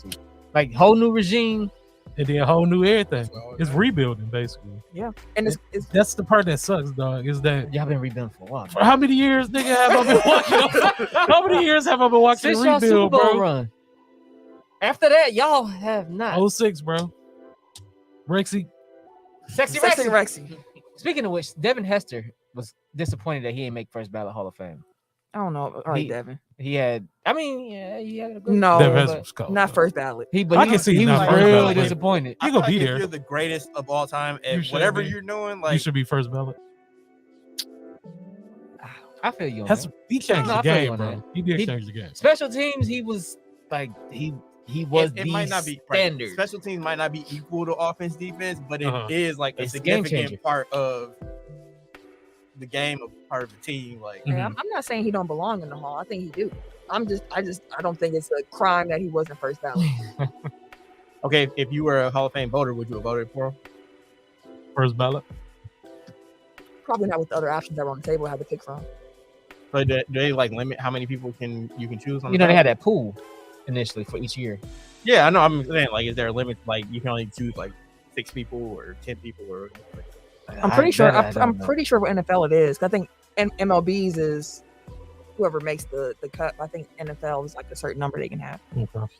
Like, whole new regime. and then a whole new everything. It's rebuilding basically. Yeah, and it's That's the part that sucks, dog. Is that Y'all been rebuilding for a while. for how many years, nigga, have I been watching? How many years have I been watching Since y'all Super rebuild, Bowl bro? run. After that, y'all have not. 06, bro. Rexy. Sexy Sexy Rexy. Rexy. Speaking of which, Devin Hester was disappointed that he didn't make first ballot Hall of Fame. I don't know. All right, He- Devin. He had, I mean, yeah, he had a good. No, Devin but Hester was cold, not bro. first ballot. But I can see he was not first really ballot. disappointed. You I gonna feel be like there. If you're the greatest of all time You at should whatever be. you're doing, You like should be first ballot. I feel you on That's that. he changed No, the I feel you game, on bro. that. He did He- change the game. Special teams, he was like he was it the might not be right. standard. Special teams might not be equal to offense defense, but it Uh-huh. is like a It's a game significant changer. part of the game, of part of the team. Like Hey, Mhm. I'm not saying he don't belong in the hall. I think he do. I don't think it's a crime that he wasn't first ballot. okay, if you were a Hall of Fame voter, would you have voted for him? First ballot. Probably not with the other options that were on the table. I had to pick from. But do they like limit how many people you can choose? On You the know, they ballot? had that pool initially for each year. Yeah, I know. I'm saying, like, is there a limit? Like, you can only choose like 6 people or 10 people, or I'm pretty sure. I don't I'm know. pretty sure what NFL it is. I think MLB's is whoever makes the cut. I think NFL is like a certain number they can have. Okay.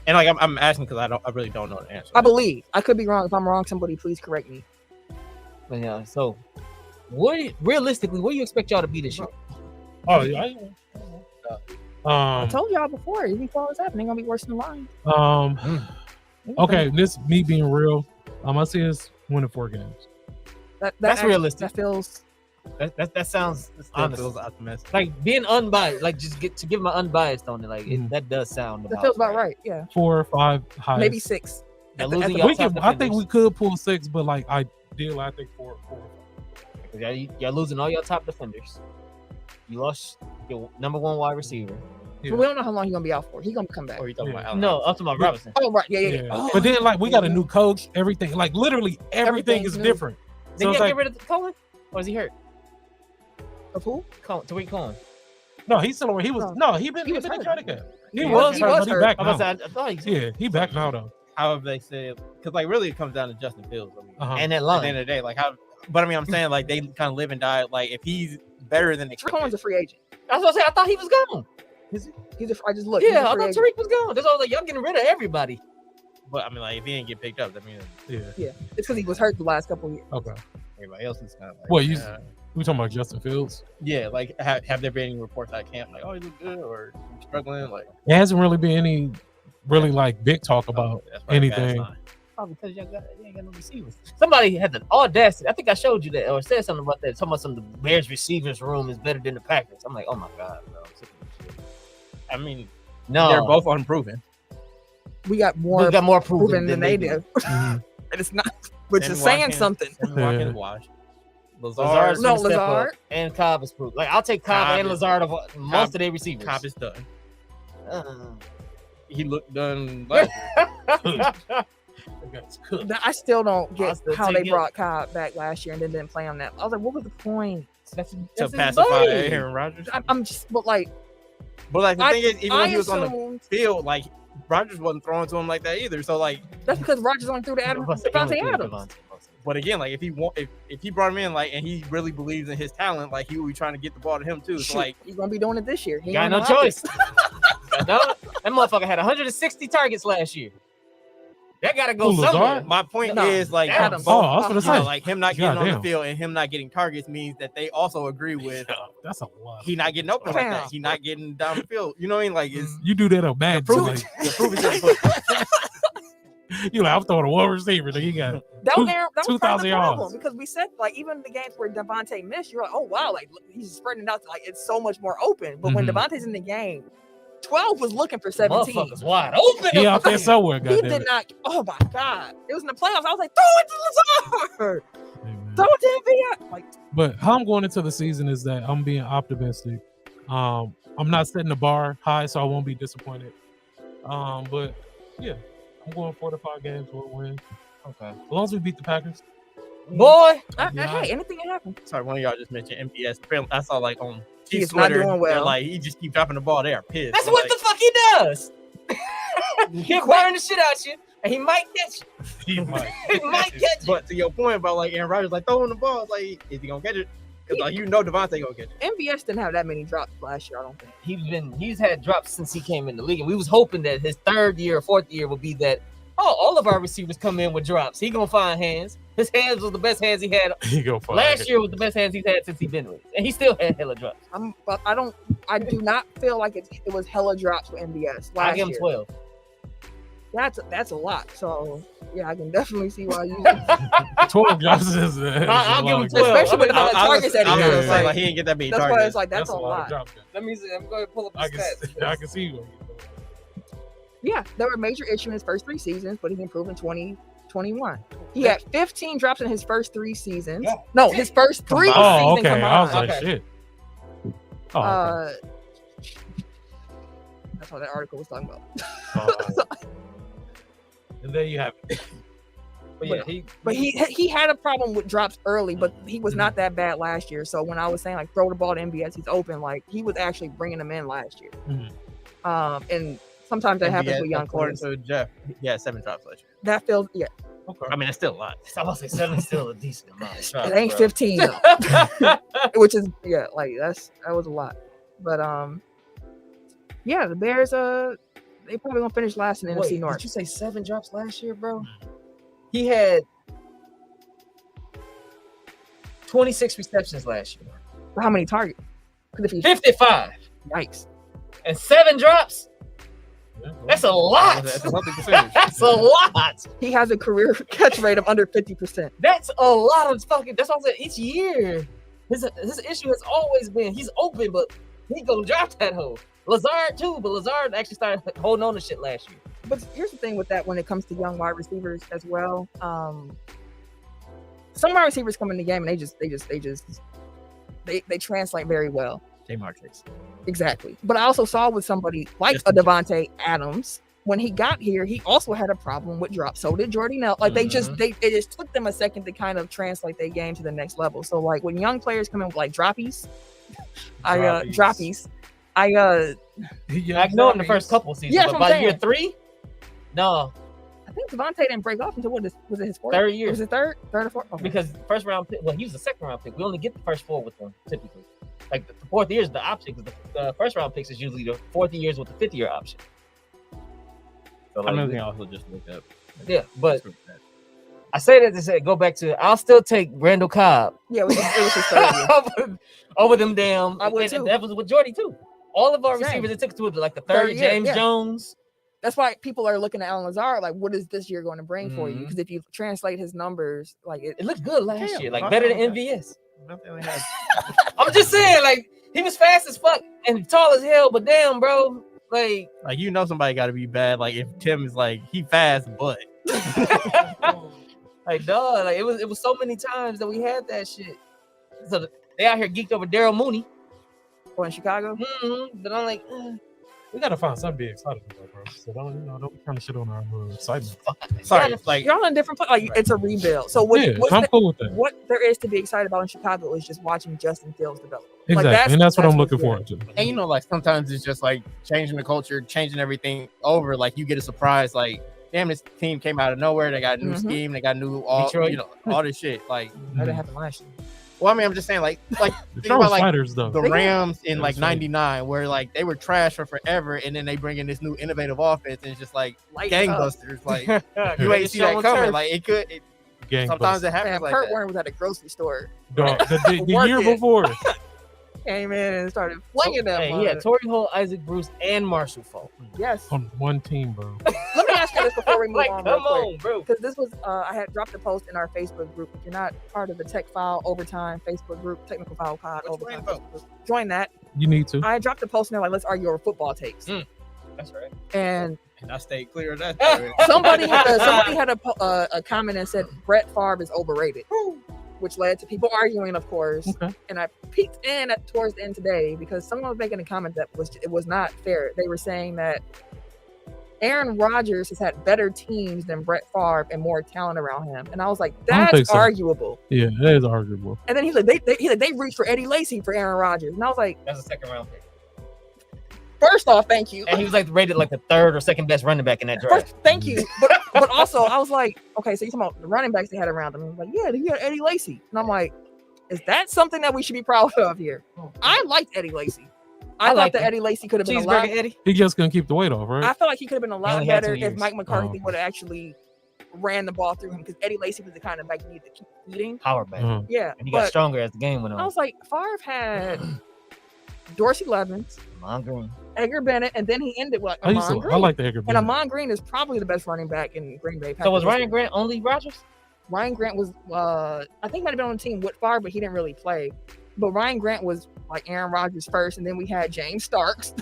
and like I'm asking because I really don't know the answer. I believe. I could be wrong. If I'm wrong, somebody please correct me. But yeah, so realistically, what do you expect y'all to be this year? Oh yeah. I told y'all before. Even before it's happening, gonna be worse than the Lions. Okay, this me being real. I see us winning 4 games. That's realistic. That feels. That sounds Still honest. feels optimistic. Like being unbiased, like just give my unbiased on it. Like Mhm. that does sound. That feels about right. Yeah, 4 or 5 highest. maybe 6. Y'all At the- losing at y'all We top can. I think defenders. we could pull 6, but like ideal, I think 4. Y'all losing all your top defenders. You lost your number 1 wide receiver. But we don't know how long he's gonna be out for. He's gonna come back. Or you talking Yeah. about Allen No, up to my Robinson. Oh right, yeah. Yeah. Oh, But then like we got a new coach. Everything like literally everything is Everything's new. different. Did So y'all it's get like rid of Cohen? Or is he hurt? Of who? Tariq Cohen. no, he's still he was No. no he been He was in hurt. Connecticut. He was but hurt. back I now. thought he Yeah, he back now though. how have they said? Because like really, it comes down to Justin Fields. I mean, Uh-huh. and that at the line. end of the day, like how. But I mean, I'm saying like they kind of live and die. Like if he's better than Tariq Cohen's a free agent. I was gonna say I thought he was gone. I just looked. he's Yeah, a I free thought agent. Tariq was gone. That's all. Like y'all getting rid of everybody. But I mean, like if he didn't get picked up, that means Yeah. It's because he was hurt the last couple of years. Okay. everybody else is kind of like. What, you- We talking about Justin Fields? Yeah, like have there been any reports at camp like, oh, he look good or he's struggling? Like There hasn't really been any really like big talk about that's probably a bad anything. sign. Oh, because you ain't got no receivers. Somebody had the audacity. I think I showed you that or said something about that. Talking about some of the Bears receivers room is better than the Packers. I'm like, oh my god, bro. I mean, No, they're both unproven. We got more we got more proven than they do. Mhm. And it's not, which Sammy is saying Watkins- something. Sammy Watkins, Wash. Lazard's Lazard, No, gonna step Lazard. up, and Cobb is proved. Like I'll take Cobb, Cobb and is- Lazard of most of their receivers. Cobb is done. Uh, He looked done. Last year. That's cooked. I still don't get I'll still how take they it. brought Cobb back last year and then didn't play on that. I was like, what was the point? that's to his pacify buddy. Aaron Rodgers. I'm just, but like, But like the thing is, even I when he was on the assumed field, like Rodgers wasn't throwing to him like that either. So like, that's because Rodgers only threw to Devontae Adams. but again, like if he brought him in, like, and he really believes in his talent, like he would be trying to get the ball to him too. So Shit, like, he's gonna be doing it this year. He Got ain't no gonna have choice. No, that motherfucker had 160 targets last year. That gotta go Who, Lazard? somewhere. my point No, is like, Adams. both- Oh, I was gonna you know, say. like him not getting on Goddamn. the field and him not getting targets means that they also agree with That's a lot. he not getting open like Fam. that. He not getting down the field. You know what I mean? Like it's You do that on Madden. proof Like, the proof is in the pudding. you like I'm throwing a one receiver. Then you got That Two- was, that was part of 2,000 the yards. problem because we said like even the games where Devontae missed, you're like, oh wow, like look, he's spreading it out, like it's so much more open. But when Mhm. Devontae's in the game, 12 was looking for 17. Motherfuckers wide open. he out there somewhere. He Goddamn did it. not. Oh my god, it was in the playoffs. I was like, throw it to Lazard, Hey, man. throw it to Devin. Like But how I'm going into the season is that I'm being optimistic. I'm not setting the bar high, so I won't be disappointed. But yeah, I'm going 4 to 5 games. We'll win Okay. as long as we beat the Packers. Boy, hey, anything can happen. Sorry, one of y'all just mentioned MPS. Apparently, I saw like on He Chiefs is not Twitter, doing well. they're like he just keep dropping the ball. They are pissed. that's So, what like, the fuck he does. Keep wearing the shit out you. And he might catch it. He might. He might catch it. But to your point about like Aaron Rodgers, like throwing the ball, like is he gonna catch it? Because like Devontae gonna catch it. MVS didn't have that many drops last year, I don't think. He's had drops since he came in the league, and we was hoping that his third year or fourth year would be that. Oh, all of our receivers come in with drops. He gonna find hands. His hands was the best hands he had. Last year was the best hands he's had since he's been with, and he still had hella drops. But I do not feel like it was hella drops for MVS last I give him year. 12. That's a lot. So yeah, I can definitely see why you. 12 drops is. I'll give him 12. Especially with the amount of targets that he I was has. gonna say, like he didn't get that many That's targets. why it's like that's a lot. Let me see. I'm going to pull up the stats. I can see you. Yeah, there were major issues in his first 3 seasons, but he improved in 2021. He had 15 drops in his first 3 seasons. Yeah. No, his first 3 seasons Oh, okay. combined. I was like, Okay. shit. Oh, okay. That's what that article was talking about. And there you have it. But yeah, But he had a problem with drops early, but he was not that bad last year. So when I was saying like throw the ball to MVS, he's open. Like he was actually bringing them in last year. And sometimes that happens with young According players. to Jeff, he had 7 drops last year. That feels Okay. I mean, that's still a lot. I was say 7 is still a decent amount. Of drops, it ain't bro. 15 though. Which is like that was a lot. But yeah, the Bears they probably gonna finish last in the NFC North. Did you say 7 drops last year, bro? He had 26 receptions last year. How many targets? 'Cause if he 55 yikes. and 7 drops. That's a lot. That's a healthy percentage. That's a lot. He has a career catch rate of under 50%. That's a lot of fucking. That's what I'm saying. Each year, his issue has always been he's open, but he gonna drop that hoe. Lazard too, but Lazard actually started holding on to shit last year. But here's the thing with that when it comes to young wide receivers as well. Some wide receivers come in the game and they translate very well. J. Martrix. Exactly. But I also saw with somebody like a Devontae Adams, when he got here, he also had a problem with drops. So did Jordy Nelson. Like it just took them a second to kind of translate their game to the next level. So like when young players come in with like droppies. I know him the first couple seasons, Yeah, but that's what by I'm year saying. 3, no, I think Devontae didn't break off until was it his fourth? Third year. Was it third or fourth? Okay. because first round pick. Well, he was the second round pick. We only get the first 4 with them typically. Like the 4th year is the option because the first round picks is usually the 4th years with the 5th year option. So, I mean, also just looked up. Yeah, but I say that to say go back to I'll still take Randall Cobb. Yeah, it was his third year. over them damn. I would too. That was with Jordy too. All of our Same. receivers, it took to like the third year, James Jones. That's why people are looking at Alan Lazard like, what is this year going to bring for you? Because if you translate his numbers, like It looked good last year, like I better than thought MVS. Nothing has. I'm just saying, like he was fast as fuck and tall as hell, but damn, bro, like Somebody got to be bad. Like if Tim is like he fast, but like dog, like it was so many times that we had that shit. So they out here geeked over Daryl Mooney. in Chicago. But I'm like, we gotta find something to be excited about, bro. So don't kind of shit on our excitement. sorry, like You're on a different place. Like it's a rebuild. So what? I'm cool with that. What there is to be excited about in Chicago is just watching Justin Fields develop. Exactly, like and that's what I'm looking what's forward good. to. and like sometimes it's just like changing the culture, changing everything over. Like you get a surprise, like damn, this team came out of nowhere. They got a new scheme. They got new all this shit. Like That didn't happen last year. well, I mean, I'm just saying, like think Detroit about like fighters, though. the Rams in like funny. '99, where like they were trash for forever, and then they bring in this new innovative offense, and it's just like Lighten up. gangbusters. Like you ain't see that coming. Like it could. Sometimes it happens. Man, like Kurt that. Warner was at a grocery store. Dog, the year Working. before. Came in and started flinging them. Hey, yeah, Torrey Holt, Isaac Bruce, and Marshall Falk. Yes. On one team, bro. Let me ask you this before we move Like, on. come real quick. on, bro. Because this was, I had dropped a post in our Facebook group. If you're not part of the Tech File Overtime Facebook group, Technical File Pod Overtime Facebook group, join that. You need to. I dropped a post in there like, let's argue over football takes. That's right. And I stayed clear of that. somebody had a comment and said Brett Favre is overrated, which led to people arguing, of course. Okay. And I peeked in towards the end today because someone was making a comment that was not fair. They were saying that Aaron Rodgers has had better teams than Brett Favre and more talent around him. And I was like, I don't that's think so. arguable. Yeah, that is arguable. And then he's like, they reached for Eddie Lacy for Aaron Rodgers. And I was like, That's a second round pick. First off, thank you. And he was like rated like the third or second best running back in that draft. First, thank you. But also, I was like, okay, so you're talking about the running backs they had around them. I was like, yeah, he had Eddie Lacy. And I'm like, is that something that we should be proud of here? I liked Eddie Lacy. I thought that Eddie Lacy could have been a lot. Eddie. He just couldn't keep the weight off, right? I feel like he could have been a lot only had 2 better years. if Mike McCarthy would have actually ran the ball through him, because Eddie Lacy was the kind of back you need to keep feeding. Power back. Yeah. And he got stronger as the game went on. I was like, Favre had Dorsey Levens, Lamont Green, Edgar Bennett, and then he ended with I like the Edgar And Bennett. Amon Green is probably the best running back in Green Bay. So was Ryan Grant only Rodgers? Ryan Grant was, I think he might have been on the team with Favre, but he didn't really play. But Ryan Grant was like Aaron Rodgers first, and then we had James Starks.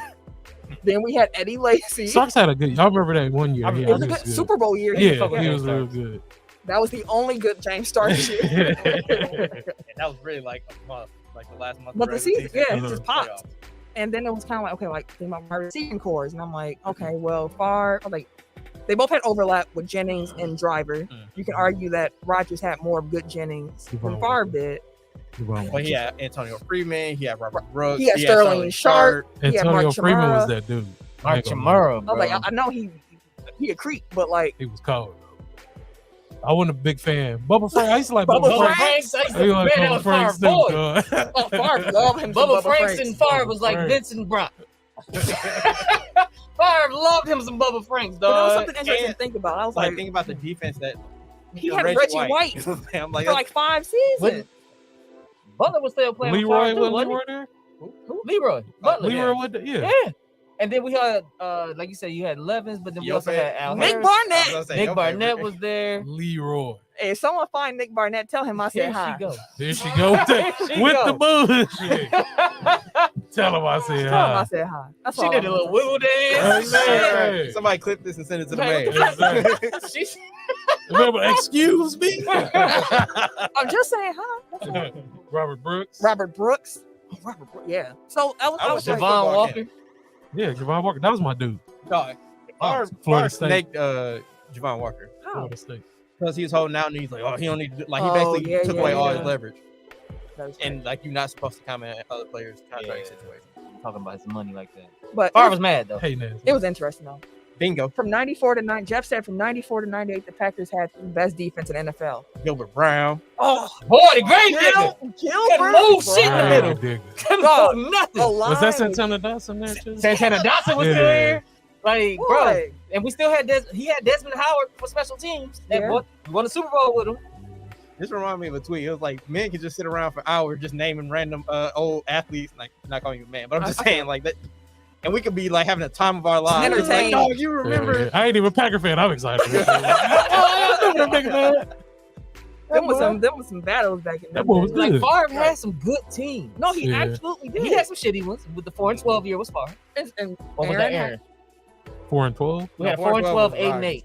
Then we had Eddie Lacy. Starks had a good. Y'all remember that one year? It was a good Super Bowl year. Yeah, he was real good. That was the only good James Starks year. And that was really like a month, like the last month. But the season, yeah, he just playoffs. popped. And then it was kind of like, okay, like think about my receiving cores, and I'm like, okay, well, Favre, like they both had overlap with Jennings and Driver. You can argue that Rodgers had more good Jennings than Favre did. Well, he had Antonio Freeman, he had Robert Brooks, He had Sterling Sharp. He had Antonio Mark Freeman Chmura. was that dude. Mark Chmura, I was bro. like, I know he a creep, but like He was cold. I wasn't a big fan. Bubba Franks, I used to like Bubba Bubba Franks. Franks, I used I to, used to like man, that Bubba was Franks Favre boy. too, dog. oh, Favre loved him. some Bubba Franks and Favre Bubba was like Franks. Vince and Brock. Favre loved him some Bubba Franks, But that was dog. something interesting to think about. I was Like, like, think about the defense that he had Reggie White I'm like, for like 5 seasons. Butler was still playing Leroy, with Favre too, was wasn't Leroy there? he? Leroy. Butler. Leroy, was there? Yeah. Yeah. And then we had, like you said, you had Levins, but then we also had Al Nick Harris. Barnett. Nick Barnett was there. Leroy. Hey, if someone find Nick Barnett, tell him I said Here hi. she go. There she go with There she with go. the bullshit. Tell him I said Tell him I hi. said hi. That's She all did I'm a little saying. wiggle dance. Hey. Somebody clip this and send it to the Hey, mail. She's Remember, excuse me. I'm just saying hi. That's all. Robert Brooks. Robert Brooks. Oh, Robert Brooks. Yeah. So I was like, Javon Walker. Yeah, Javon Walker. That was my dude. Dog. Florida Favre State. snaked Javon Walker how? Florida State. because he was holding out and he's like, oh, he don't need to do, like he Oh, basically yeah, took yeah, away all yeah. his leverage. That was And like you're not supposed to comment on other players' contract Yeah. situation. Talking about his money like that. but Favre was mad though. Hey, Nancy. it was interesting though. Bingo. From 94 to 9, Jeff said from 94 to 98, the Packers had the best defense in NFL. Gilbert Brown. Oh, Boy, the great nigga. Gilbert Couldn't move shit in the Brown. middle. Digger. Couldn't Dog. move nothing. Was that Santana Dawson there too? Santana Dawson was still Yeah. here. Like, bro. Boy. And we still had he had Desmond Howard for special teams. That Yeah. won the Super Bowl with him. This reminded me of a tweet. It was like men can just sit around for hours just naming random old athletes. Like, not calling you a man, but I'm just saying like that. And we could be like having a time of our lives. It's like, Entertained. dog, you remember? Yeah. I ain't even a Packer fan. I'm excited. I remember that nigga, man. Them was some battles back in the That boy was day. Like good. Favre had some good teams. No, he Yeah. absolutely did. He had some shitty ones. With the 4-12 year was Favre. And What was that, Aaron? 4-12. We had No, 4-12, was 8-8.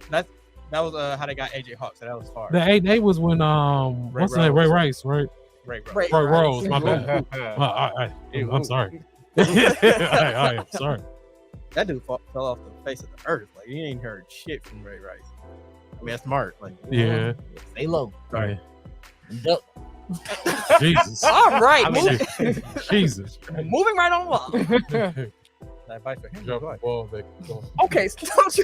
That was how they got AJ Hawk. So that was far. The 8-8 was when what's his name? Ray Rice, right? Right, bro. Ray Ray Rice. Rose. My bad. I'm sorry. I'm sorry. That dude fell off the face of the earth. Like he ain't heard shit from Ray Rice. I mean, that's smart. Like, Yeah. Stay low. Sorry. Duck. Jesus. All right, I mean, Jesus. moving right on along. that advice for him. Drop Go the ahead. ball, baby. Go on. Okay, so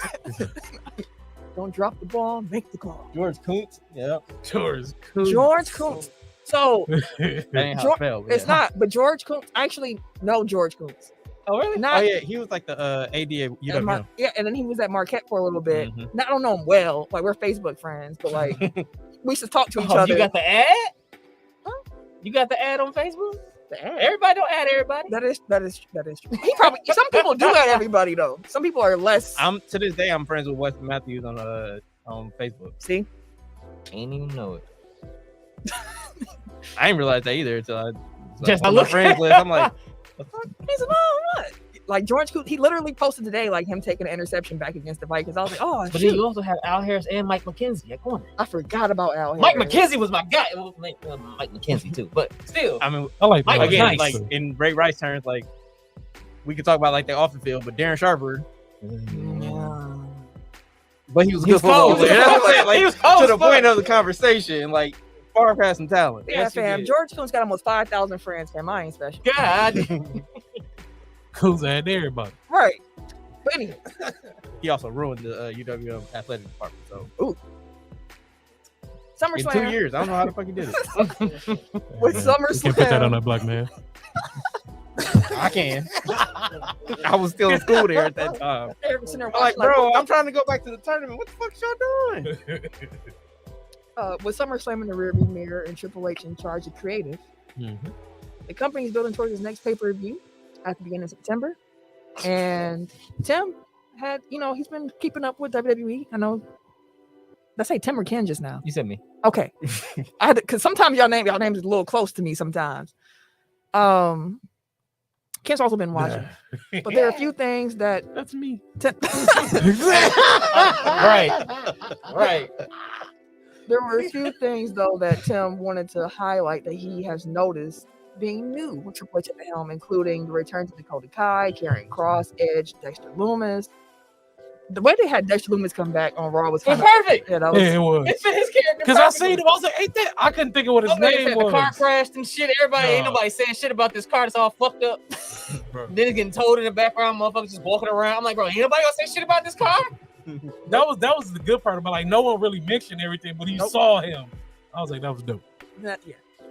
don't drop the ball, make the call. George Kuntz. Yeah. Yours. George Kuntz. So That ain't how George- it felt. it's not, but George Kuntz. I actually know George Kuntz. Oh, really? Not Oh yeah, he was like the AD at at UWM. yeah, and then he was at Marquette for a little bit. Mhm. Now, I don't know him well. Like we're Facebook friends, but like we used to talk to each Oh, other. you got the ad? Huh? You got the ad on Facebook? The ad. Everybody don't add everybody. That is true. He probably some people do that. Everybody though. Some people are less. I'm to this day I'm friends with Wes Matthews on Facebook. See, Ain't even know it. I didn't realize that either until I Just on look- my friends list. I'm like, he's a what? Like George Kuntz, he literally posted today like him taking an interception back against the Vikings. I was like, oh But shoot, then you also have Al Harris and Mike McKenzie at corner. I forgot about Al. Mike Harris. McKenzie was my guy. Well, Mike McKenzie too, but still. I mean, I like that. Mike again, nice. like in Ray Rice terms, like we could talk about like the off the field, but Darren Sharper, Yeah. but he was a He good was football cold. player. That's what I'm saying. Like He was cold to as the point fuck. of the conversation, like Favre has some talent. Yeah, Yes, he fam. did. George Kuntz got almost 5,000 friends, fam. I ain't special. God. goes at everybody. Right. But anyway, He also ruined the UWM athletic department. So in 2 SummerSlam years, I don't know how the fuck he did it. with You can't put that on SummerSlam. that black man. I can. I was still in school there at that time. Erickson there I'm like, watching, bro, I'm trying to go back to the tournament. What the fuck y'all doing? with SummerSlam in the rearview mirror and Triple H in charge of creative, the company's building towards his next pay-per-view at the beginning of September. And Tim had, he's been keeping up with WWE. I know. Did I say Tim or Ken just now? You said me. Okay. I had because sometimes y'all name is a little close to me sometimes. Ken's also been watching. But there are a few things that That's me. Right. there were a few things though that Tim wanted to highlight that he has noticed being new with Triple H at the helm, including the return to Dakota Kai, Karrion Kross, Edge, Dexter Lumis. The way they had Dexter Lumis come back on Raw was It's kind of perfect. yeah, that was Yeah, it was. It fit his character. Because I seen him, I was like, ain't that? I couldn't think of what his name The car was. crashed and shit. Everybody ain't No. nobody saying shit about this car. It's all fucked up. Then it's getting towed in the background. Motherfuckers just walking around. I'm like, bro, ain't nobody gonna say shit about this car? That was the good part about like no one really mentioned everything, but you saw him. I was like, that was dope. yeah.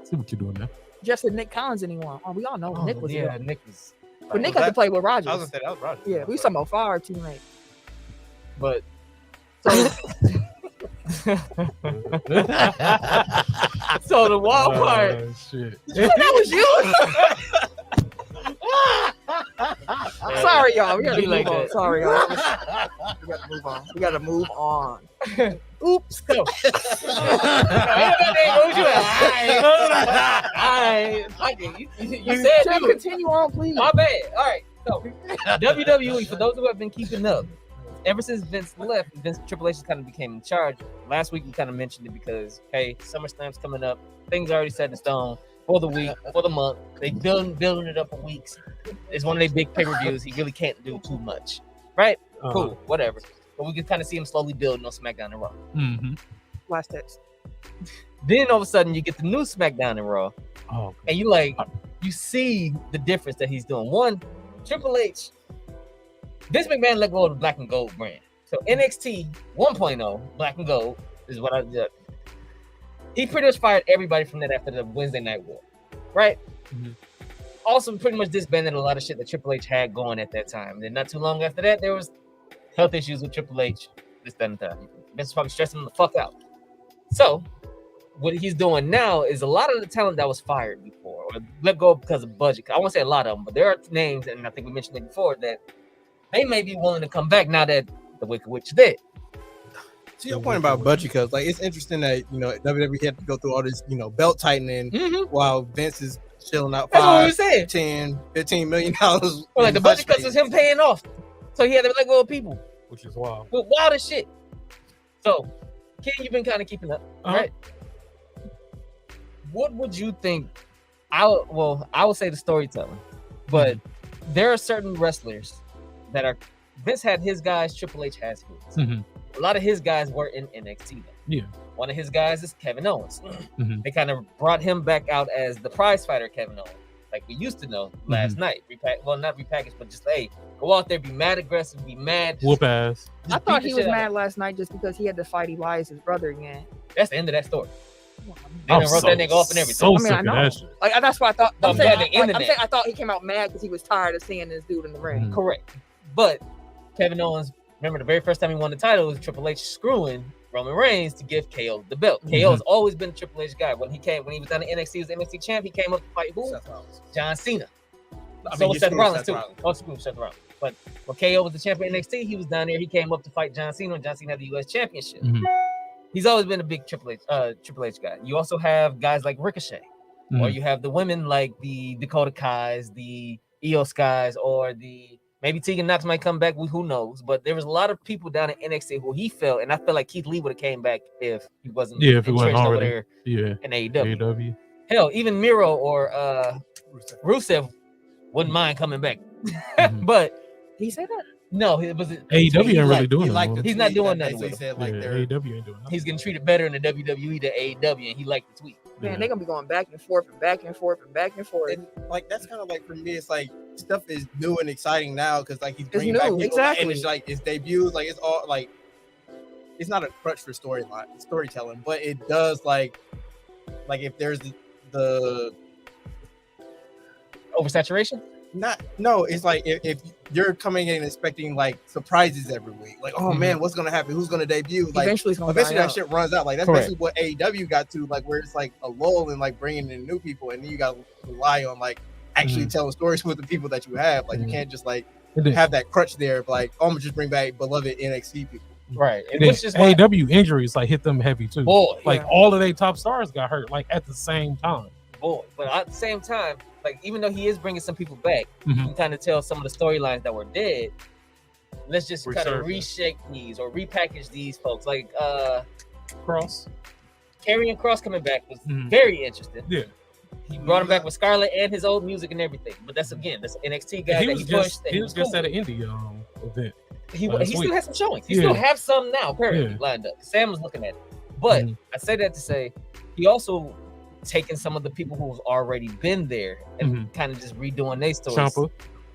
See what you're doing now. Just that Nick Collins anyone. Oh, we all know Nick was here. Nick was. But Nick had to play with Rogers. I was gonna say that was Rogers. Yeah, we talking about Favre teammate. But so the wild part. Shit. That was you. Sorry, y'all. We gotta Be move like on. that. Sorry, y'all. We gotta move on. We gotta move on. Oops. So, you said Tim, you. continue on, please. My bad. All right. So WWE, for those who have been keeping up, ever since Vince left, Triple H kind of became in charge. Last week we kind of mentioned it because hey, SummerSlam's coming up. Things are already set in stone for the week, for the month. They building it up for weeks. It's one of their big pay-per-views. He really can't do too much, right? Cool, whatever. But we can kind of see him slowly building on SmackDown and Raw. Last text. Then all of a sudden you get the new SmackDown and Raw, and you see the difference that he's doing. One, Triple H, Vince McMahon let go of the black and gold brand. So NXT 1.0, black and gold, is what I did. He pretty much fired everybody from that after the Wednesday Night War, right? Also pretty much disbanded a lot of shit that Triple H had going at that time. Then not too long after that, there was health issues with Triple H, this, that, and that. Vince probably stressing him the fuck out. So what he's doing now is a lot of the talent that was fired before or let go because of budget. I won't say a lot of them, but there are names, and I think we mentioned it before, that they may be willing to come back now that the Wicked Witch is dead. To your point about budget, because like it's interesting that WWE had to go through all this belt tightening while Vince is chilling out That's what we $5, said. $10, $15 million. Well, Like the budget cuts is him paying off, so he had to let go of people. Which is wild. With wild as shit. So, Ken, you've been kind of keeping up, right? What would you think? I would say the storytelling, but there are certain wrestlers that are. Vince had his guys. Triple H has his. A lot of his guys were in NXT. Yeah. One of his guys is Kevin Owens. They kind of brought him back out as the prize fighter, Kevin Owens, like we used to know last night. Not repackaged, but just go out there, be mad aggressive, be mad. Whoop ass. I thought he was mad last night just because he had to fight Elias' brother again. That's the end of that story. They done wrote that nigga off and everything. So I mean, I know. that shit. Like that's what I thought. No, I'm saying, the internet. I thought he came out mad because he was tired of seeing this dude in the ring. Correct. But Kevin Owens, remember the very first time he won the title was Triple H screwing Roman Reigns to give KO the belt. KO has always been a Triple H guy. When he was down in NXT, he was NXT champ. He came up to fight who? John Cena. So was Seth Rollins too. Oh, screw Seth Rollins. But when KO was the champion of NXT, he was down there. He came up to fight John Cena, and John Cena had the U.S. championship. He's always been a big Triple H guy. You also have guys like Ricochet, or you have the women like the Dakota Kais, the Io Skies, or maybe Tegan Knox might come back. Who knows? But there was a lot of people down in NXT who he felt, and I feel like Keith Lee would have came back if he wasn't. Yeah, if he wasn't already over there in AEW. AEW. Hell, even Miro or Rusev wouldn't mind coming back. But Did he say that? no, it was AEW ain't really doing that. He's not doing that. AEW ain't doing that. He's getting treated better in the WWE than AEW, and he liked the tweet. Man, they're gonna be going back and forth and back and forth and back and forth. And like that's kind of like for me, it's like stuff is new and exciting now because like he's bringing new, back people, exactly. and it's like his debuts, like it's all like it's not a crutch for storytelling, but it does like if there's the oversaturation. It's like if you're coming in expecting like surprises every week, like oh man, what's gonna happen? Who's gonna debut? Like Eventually that shit runs out. Like that's Correct. basically what AEW got to, like where it's like a lull and like bringing in new people, and then you got to rely on like actually telling stories with the people that you have. Like you can't just like have that crutch there, like oh, I'm gonna just bring back beloved NXT people. Right. And then AEW injuries like hit them heavy too. Boy, like all of their top stars got hurt like at the same time. Boy, but at the same time, like even though he is bringing some people back, you can kind of tell some of the storylines that were dead. Let's just kind of reshape these or repackage these folks. Like Cross, Karrion Kross coming back was very interesting. Yeah, he brought him back with Scarlett and his old music and everything. But that's an NXT guy that he pushed. He was just at an indie event. He still has some showings. He still have some now apparently lined up. Sam was looking at it, but I say that to say he also taking some of the people who've already been there and kind of just redoing their stories. Ciampa.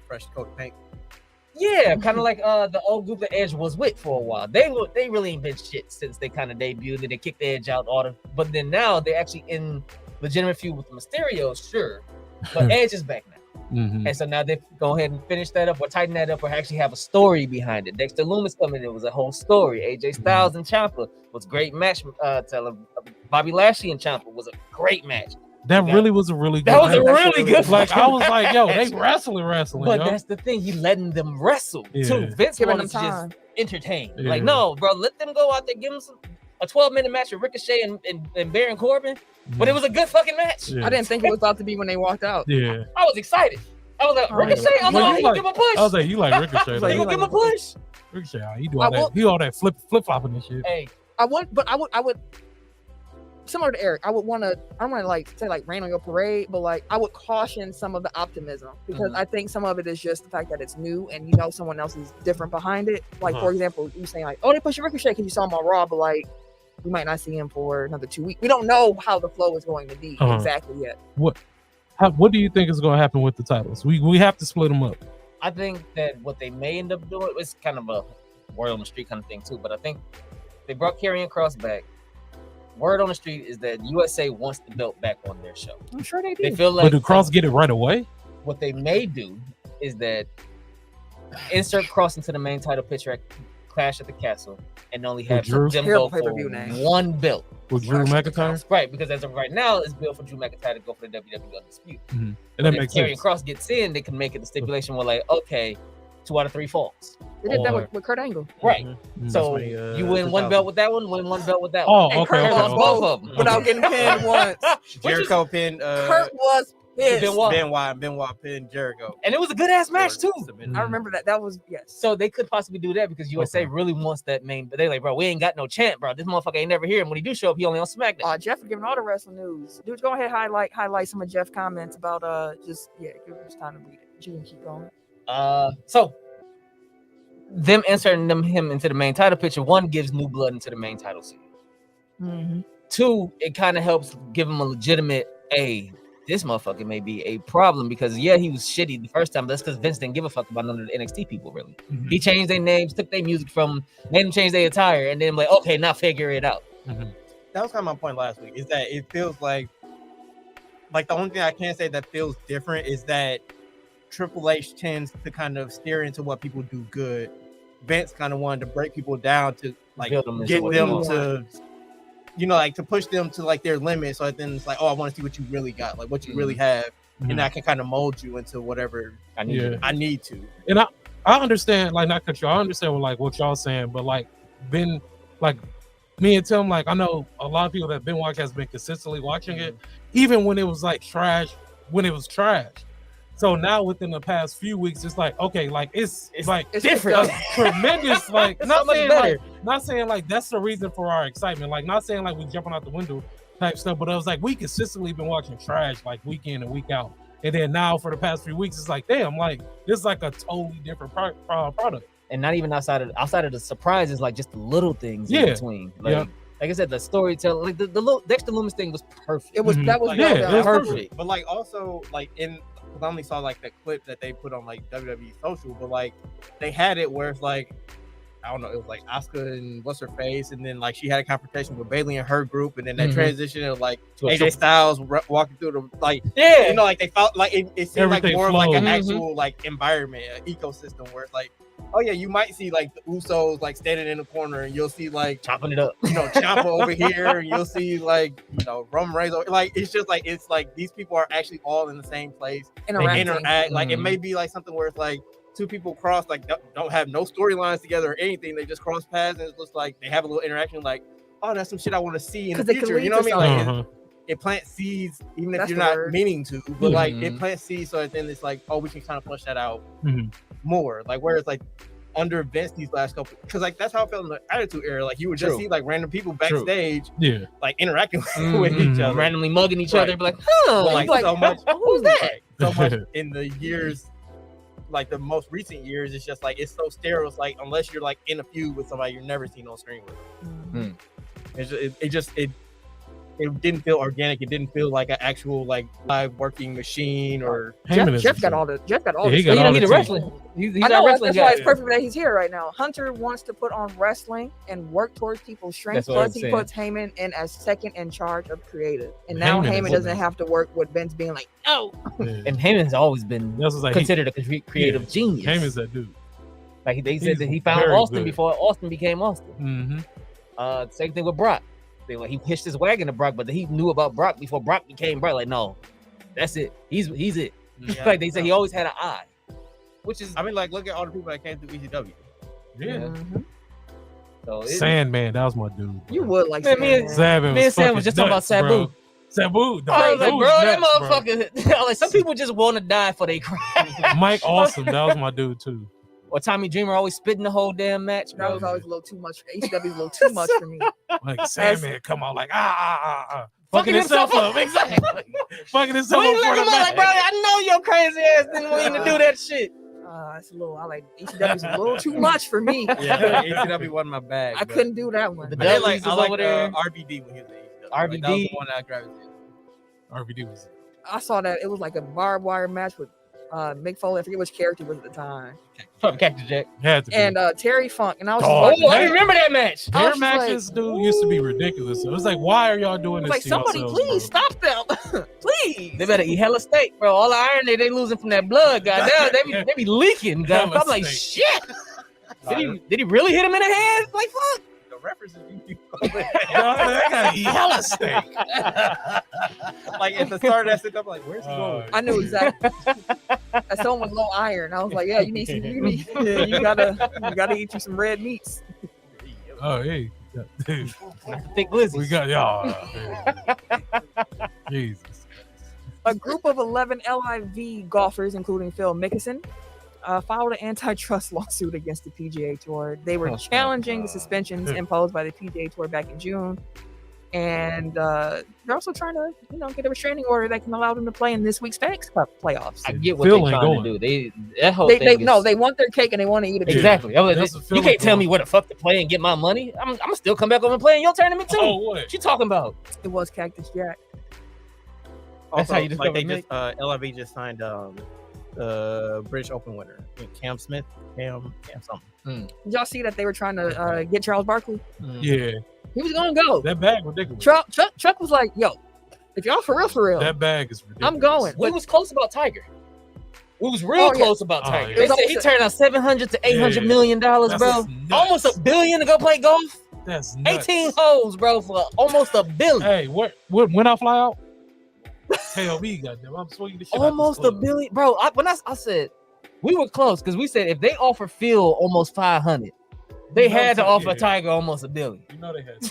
Fresh coat of paint. Yeah, kind of like the old group that Edge was with for a while. They really ain't been shit since they kind of debuted and they kicked the Edge out. But then now they're actually in legitimate feud with the Mysterios, sure. But Edge is back now. And so now they go ahead and finish that up or tighten that up or actually have a story behind it. Dexter Lumis coming in, it was a whole story. AJ Styles and Ciampa was a great match. Bobby Lashley and Ciampa was a great match. That really was a really good match. That was a really good like I was like, yo, they wrestling. But that's the thing, he letting them wrestle too. Vince wanted to just entertain. Like, no, bro, let them go out there, give them a 12-minute match with Ricochet and Baron Corbin. But it was a good fucking match. I didn't think it was about to be when they walked out. I was excited. I was like, Ricochet, I'm like, you give him a push. I was like, you like Ricochet. You gonna give him a push? Ricochet, he do all that. He all that flip flopping and shit. Hey, I would similar to Eric. I don't want to like say like rain on your parade, but like I would caution some of the optimism because I think some of it is just the fact that it's new and you know someone else is different behind it. Like for example, you saying like, oh, they push Ricochet because you saw him on Raw, but like we might not see him for another 2 weeks. We don't know how the flow is going to be exactly yet. What do you think is going to happen with the titles? We have to split them up. I think that what they may end up doing is kind of a word on the street kind of thing too. But I think they brought Karrion Kross back. Word on the street is that USA wants the belt back on their show. I'm sure they do. They feel like, but do Kross get it right away? What they may do is that insert Kross into the main title picture at Clash at the Castle and only have them go for one belt. With Drew McIntyre? Right, because as of right now, it's built for Drew McIntyre to go for the WWE Undisputed. And that makes sense. If Karrion Kross gets in, they can make it the stipulation where like, okay, 2 out of 3 falls. They did that with Kurt Angle. Right. So you win one belt with that one, win one belt with that one. Oh, okay. Kurt lost both of them without getting pinned once. Jericho pinned. Kurt was pissed. Benoit pinned Jericho, and it was a good ass match too. I remember that. That was So they could possibly do that because USA really wants that main. But they like, bro, we ain't got no champ, bro. This motherfucker ain't never here. And when he do show up, he only on SmackDown. Jeff is giving all the wrestling news. Dude, go ahead highlight some of Jeff's comments about give us time to read it. You can keep going. So them inserting him into the main title picture, one gives new blood into the main title scene. 2, it kind of helps give him a legitimate this motherfucker may be a problem because he was shitty the first time, but that's because Vince didn't give a fuck about none of the NXT people really. He changed their names, took their music from, made them change their attire, and then like, okay, now figure it out. That was kind of my point last week, is that it feels like the only thing I can say that feels different is that Triple H tends to kind of steer into what people do good. Vince kind of wanted to break people down to like get them to, like to push them to like their limit. So then it's like, oh, I want to see what you really got, like what you really have, and I can kind of mold you into whatever I need to. And I understand, like not cut you. I understand what y'all saying, but like Ben, like me and Tim, like I know a lot of people that Ben Watch has been consistently watching it, even when it was like trash. So now within the past few weeks, it's like, okay, like it's like different, tremendous, like not saying like that's the reason for our excitement, like not saying like we jumping out the window type stuff, but I was like, we consistently been watching trash like week in and week out. And then now for the past few weeks, it's like, damn, like this is like a totally different product. And not even outside of the surprises, like just the little things in between. Like I said, the storytelling, like the little Dexter Lumis thing was perfect. It was that was perfect. But like also like in because I only saw like that clip that they put on like WWE social, but like they had it where it's like, I don't know, it was like Asuka and what's her face, and then like she had a confrontation with Bayley and her group, and then that transition of like AJ Styles walking through the like, you know, like they felt like it seemed like more of like an actual like environment, ecosystem where it's like, oh yeah, you might see like the Usos like standing in the corner, and you'll see like chopping it up, you know, Ciampa over here, and you'll see like, you know, Roman Reigns over, like it's just like it's like these people are actually all in the same place. They interact. Like it may be like something where it's like two people cross, like don't have no storylines together or anything. They just cross paths, and it looks like they have a little interaction. Like, oh, that's some shit I want to see in the future. You know what I mean? Like it plants seeds, even if you're not meaning to. But like it plants seeds, so then it's like, oh, we can kind of flush that out more. Like whereas like under Vince these last couple, because like that's how I felt in the Attitude Era. Like you would just see like random people backstage, like interacting with each other, randomly mugging each other, be like, huh? Like so much. Who's that? So much in the years. Like the most recent years, it's just like it's so sterile. It's like unless you're like in a feud with somebody you're never seen on screen with. It didn't feel organic. It didn't feel like an actual like live working machine or. Jeff got all the. He don't need the wrestling. He's I know that's why it's perfect that he's here right now. Hunter wants to put on wrestling and work towards people's strengths. Plus, he puts Heyman in as second in charge of creative, and now Heyman doesn't have to work with Vince being like, no. And Heyman's always been considered a creative genius. Heyman's that dude. Like they said that he found Austin before Austin became Austin. Same thing with Brock. He hitched his wagon to Brock, but he knew about Brock before Brock became Brock. Like, no, that's it. He's it. Like they said, he always had an eye. Which is, I mean, like look at all the people that came through ECW. So Sandman, that was my dude. You would like Sandman. Me and Sam was just talking about Sabu. Sabu. I was like, bro, that motherfucker. Like some people just want to die for their craft. Mike Awesome, that was my dude too. Or Tommy Dreamer always spitting the whole damn match. That was always a little too much. ECW was a little too much for me. Like Sandman, come on, like fucking himself up. Exactly. Fucking himself up for the match. Like, bro, I know your crazy ass didn't want you to do that shit. It's a little. I like ECW's a little too much for me. Yeah, ECW wasn't my bag. I couldn't do that one. I like RVD when he was in ECW. RVD, like, that was the one that I gravitated. RVD was. I saw that it was like a barbed wire match with Mick Foley. I forget which character was at the time. Cactus Jack. And Terry Funk. And I was I remember that match. Their matches, dude, used to be ridiculous. So it was like, why are y'all doing this? Like, somebody please stop them. Please. They better eat hella steak, bro. All the iron they losing from that blood, goddamn. They be leaking, god. I'm like, shit. Did he really hit him in the head? Like, fuck. The references you they gotta eat hella steak. Like at the start of that sit up, like, where's he going? I knew exactly. As someone with low iron, I was like, yeah, you gotta eat you some red meats. Oh, hey, dude. Thick glizzy. We got y'all. Jesus. A group of 11 LIV golfers, including Phil Mickelson, filed an antitrust lawsuit against the PGA Tour. They were challenging the suspensions imposed by the PGA Tour back in June. And they're also trying to, get a restraining order that can allow them to play in this week's FedEx Cup playoffs. I get what they're trying to do. They want their cake and they want to eat it. Exactly. You can't tell me where the fuck to play and get my money. I'm gonna still come back over and play in your tournament too. What you talking about? It was Cactus Jack. Also, how you just LIV just signed British Open winner, Cam Smith, Cam something. Did y'all see that they were trying to get Charles Barkley? Yeah, he was gonna go. That bag ridiculous. Chuck was like, "Yo, if y'all for real, that bag is ridiculous. I'm going." We was close about Tiger. We was real close about Tiger. They said he turned out $700 to $800 million, bro. Almost $1 billion to go play golf. That's nuts. 18 holes, bro, for almost $1 billion. Hey, when I fly out? Hell, goddamn, I'm swinging the shit. Almost $1 billion, bro. When I said we were close because we said if they offer Phil almost 500, they had to offer Tiger almost $1 billion. You know they had to.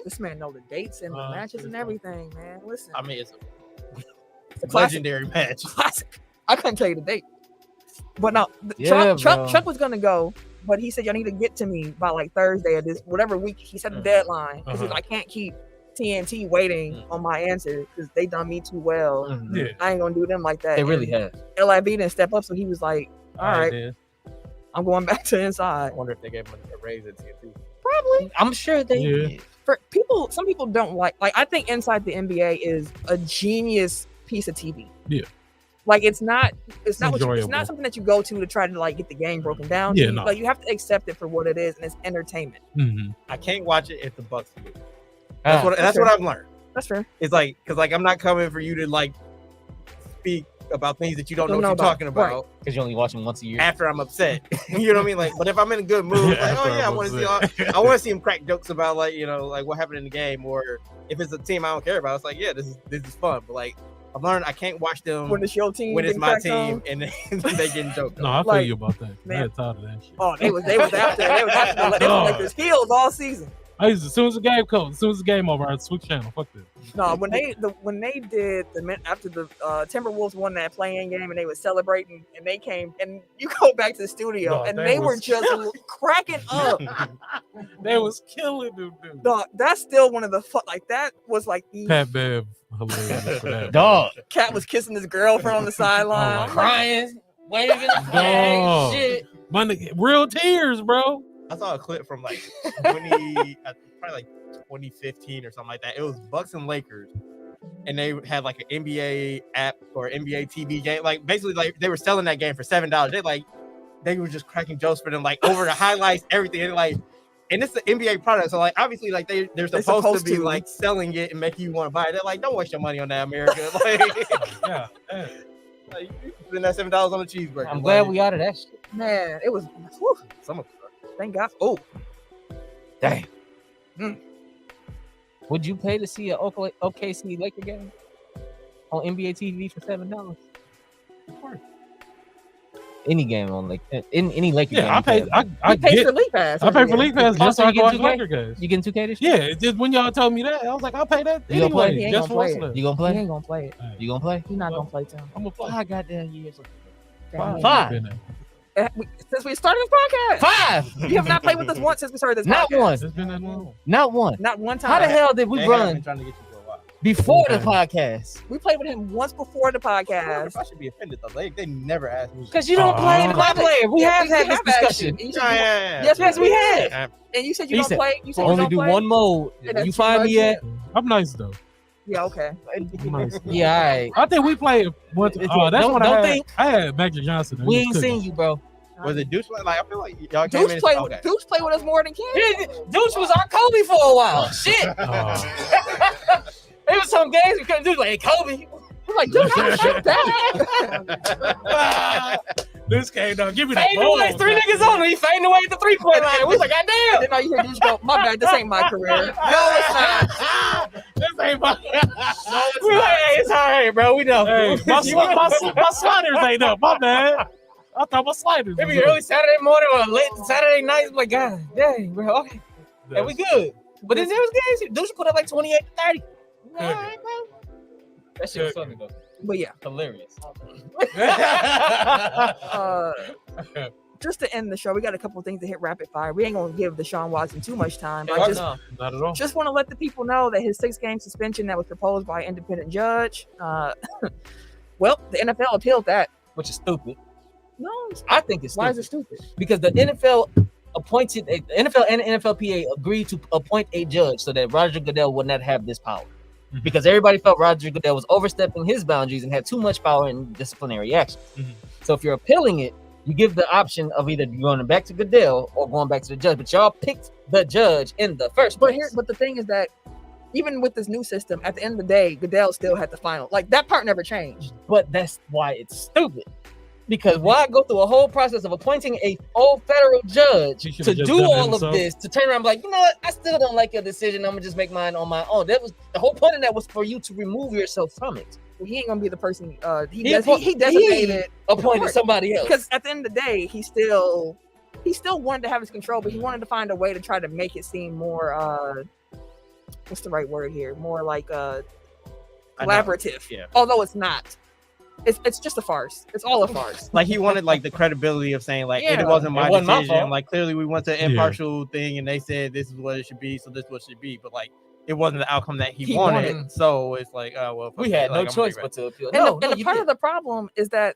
This man know the dates and the matches and everything, man. Listen, I mean, it's a legendary match. Classic. I couldn't tell you the date, but no, Chuck was gonna go, but he said y'all need to get to me by like Thursday or this whatever week. He set the deadline because I can't keep TNT waiting on my answer because they done me too well. I ain't gonna do them like that. They really have. LIB didn't step up, so he was like, all right, I'm going back to inside. I wonder if they gave him a raise at TNT. Probably. I'm sure they did. For people, some people don't like I think Inside the NBA is a genius piece of TV. Yeah. Like it's not it's enjoyable. not something that you go to try to like get the game broken down. Yeah, You- no. Like you have to accept it for what it is, and it's entertainment. Mhm. I can't watch it if the Bucks lose. Ah, That's what I've learned. That's fair. It's like because like I'm not coming for you to like speak about things that you don't know what you're talking about because you only watch them once a year. after I'm upset. You know what I mean? Like, but if I'm in a good mood, like, After oh yeah, I I'm want to see upset. I want to see him crack jokes about like like what happened in the game, or if it's a team I don't care about, it's like yeah, this is fun. But like I've learned I can't watch them When it's your team, when it's getting my cracked team on. and they getting joked No, on. I feel Like, you about that. I man. had tired of that shit. Oh, they was after the Lakers heels all season. As soon as the game over, I'd switch channel. Fuck that. No, when they did after the Timberwolves won that play-in game and they were celebrating and they came and you go back to the studio No, and that they were was- just cracking up. They was killing dude. Dog, that's still one of the like that was like the Pat Bev, hilarious for that. Dog, cat was kissing his girlfriend on the sideline. Oh, I'm like, crying, waving the flag, Dog. shit. My nigga, real tears, bro. I saw a clip from like probably like 2015 or something like that. It was Bucks and Lakers, and they had like an NBA app or NBA TV game. Like basically, like they were selling that game for $7. They were just cracking jokes for them, like over the highlights, everything. And it's an NBA product, so like obviously, like they're supposed to be like selling it and making you want to buy it. They're like, don't waste your money on that, America. Like, Yeah. like you spend that $7 on a cheeseburger. I'm glad Like, we out of that shit. man, it was whew, some of thank God. Oh, Dang. Mm. Would you pay to see a OKC Laker game on NBA TV for $7? Any game on like any Laker game. Yeah, I pay. I he paid get. for League Pass. I pay for League Pass just so Also, I you can watch get 2K? Laker games. You getting 2K this Yeah, year? it's just when y'all told me that, I was like, I'll pay that You gonna play? anyway. He ain't Just gonna for play it. wrestling. You gonna He play? ain't gonna play it. You gonna play? He's not gonna play Tim. I'm gonna play. 5 goddamn years. Damn. Five. Since we started this podcast, 5. you have not played with us once since we started this Not podcast. one. It's been that long. Not one. Not one time. How the hell did we They have been run trying to get you for a while. before the Okay. podcast? We played with him once before the podcast. I should be offended though. They never asked me. Because you don't play the Uh-huh. player. We have had this asked you. discussion. And you said Yeah, you- yeah. Yes, we have. have. And you said you He don't said, play. You said Only you do don't play. one mode. Yeah, that's You find too me at. I'm nice though. Yeah, okay. I'm nice. Yeah, all right. I think we played once. It's- Oh, that's don't- when don't I think- had Magic Johnson. and We he ain't was seen cooking. you, bro. Was it Deuce? Like I feel like y'all came Deuce in. played Okay. Deuce played with us more than Ken. Yeah, Deuce was our Kobe for a while. Shit. Oh. There was some games we couldn't do like, hey, Kobe. I'm like, Deuce, I shot that. This came down. Give me the Fading ball. away, 3 niggas on him. He fading away at the 3-point line. We was like, And goddamn. then all you hear Deuce go, my bad, this ain't my career. No, it's not. This ain't my. We like, hey, it's all right, bro. We know. Hey, my sliders ain't up. My bad. I thought my sliders. Maybe was up. early Saturday morning or late Saturday night. I'm like, God dang, bro. Okay. And we good. But then there was games. Deuce put up like 28 to 30. All right, bro. That shit was funny, though. But yeah, Hilarious. just to end the show, we got a couple of things to hit rapid fire. We ain't gonna give Deshaun Watson too much time. But I just No. Not at all. just want to let the people know that his 6-game suspension that was proposed by an independent judge. Well, the NFL appealed that. Which is stupid. No, I think it's stupid. why is it stupid? Because the NFL appointed, the NFL and the NFLPA agreed to appoint a judge so that Roger Goodell would not have this power. Mhm. Because everybody felt Roger Goodell was overstepping his boundaries and had too much power in disciplinary action. Mhm. So if you're appealing it, you give the option of either going back to Goodell or going back to the judge. But y'all picked the judge in the first place. But the thing is that even with this new system, at the end of the day, Goodell still had the final. Like that part never changed. But that's why it's stupid. Because why go through a whole process of appointing a whole federal judge He to should've just do done it all of himself. this, to turn around and be like, you know what, I still don't like your decision. I'm gonna just make mine on my own. That was the whole point of that, was for you to remove yourself from it. Well, he ain't gonna be the person. He He designated appointed somebody else. because at the end of the day, he still wanted to have his control, but he wanted to find a way to try to make it seem more. What's the right word here? More like collaborative. Yeah. Although it's not. It's just a farce. It's all a farce. Like he wanted like the credibility of saying like Yeah. it wasn't my It wasn't my decision. fault. Like clearly we went to an impartial thing and they said this is what it should be, so this is what it should be. But like it wasn't the outcome that he He wanted. wanted. So it's like, oh well. We fuck had it. no Like, I'm choice gonna but to appeal. And No, the you part did. of the problem is that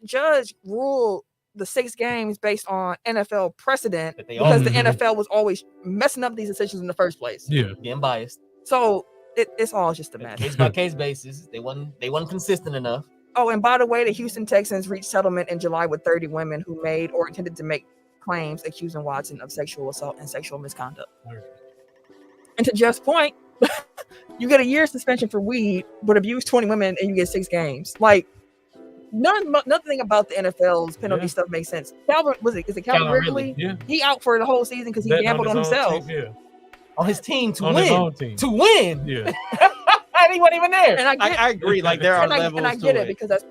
judge ruled the 6 games based on NFL precedent That they because all the Mhm. NFL was always messing up these decisions in the first place. Yeah. getting biased. So it's all just a mess. Case by case basis. They wasn't consistent enough. Oh, and by the way, the Houston Texans reached settlement in July with 30 women who made or intended to make claims accusing Watson of sexual assault and sexual misconduct. And to Jeff's point, you get a year suspension for weed, but abuse 20 women and you get 6 games. Like, nothing about the NFL's penalty stuff makes sense. Calvin, is it Calvin Ridley? Yeah. He out for the whole season because he gambled on himself. On his team to On win. his own team. To win. Yeah. And he wasn't even there. And I agree. Like there are levels and I get to it because that's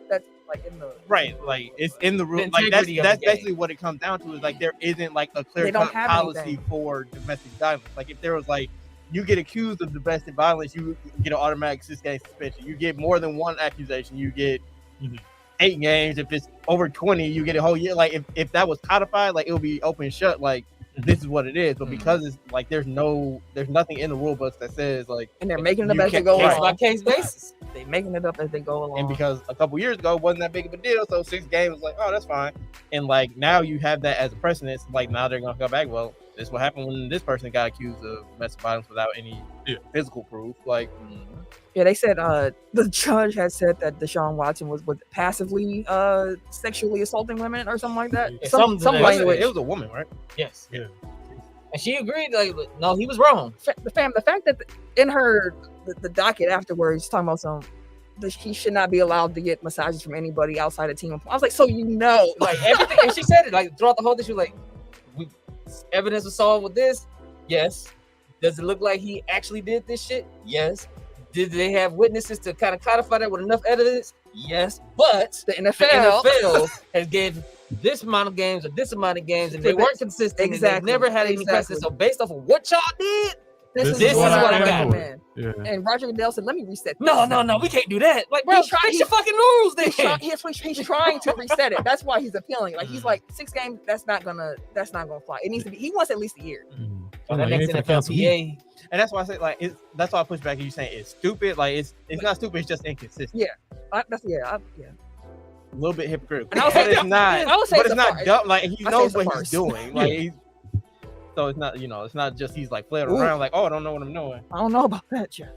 like in the right. Like it's in the room. The Like that's integrity of the game. basically what it comes down to is like there isn't like a clear They don't cut have policy anything. for domestic violence. Like if there was like you get accused of domestic violence, you get an automatic 6-game suspension. You get more than one accusation, you get 8 games. If it's over 20, you get a whole year. Like if that was codified, like it would be open and shut. Like this is what it is. But because it's like there's nothing in the rule books that says like, and they're making it up You as they can't- go Case by along. case basis. They're making it up as they go along. and because a couple years ago it wasn't that big of a deal, so 6 games was like, oh, that's fine. And like now you have that as a precedent. Like now they're gonna go back. Well, this is what happened when this person got accused of domestic violence without any physical proof. Like, Yeah, they said the judge had said that Deshaun Watson was passively sexually assaulting women or something like that. Yeah, Some something to that language. it was a woman, right? Yes. Yeah. And she agreed, like, no, he was wrong. The fact that in her the docket afterwards talking about he should not be allowed to get massages from anybody outside a team. I was like, so Like everything, and she said it like throughout the whole thing. She was like, evidence was solved with this. Yes. Does it look like he actually did this shit? Yes. Did they have witnesses to kind of codify that with enough evidence? Yes. But the the NFL, NFL has gave this amount of games or this amount of games, and they weren't consistent. And Exactly. they never had any precedent. So based off of what y'all did, this is is what I got, got. man. Yeah. And Roger Goodell said, "Let me reset this." no, we can't do that. Like, bro, fix your fucking rules then. He's trying to reset it. That's why he's appealing. Like he's like 6 games. That's not gonna fly. It needs to be. He wants at least a year. So that next NFLPA. And that's why I say like that's why I push back at you saying it's stupid. Like it's not stupid. It's just inconsistent. Yeah. A little bit hypocritical. And I would But say- it's not. I would say But it's it's a not farce. dumb. Like he I say knows it's a what he's farce. doing. Like he's, so it's not it's not just he's like flailing around like, oh, I don't know what I'm doing. I don't know about that, Jeff.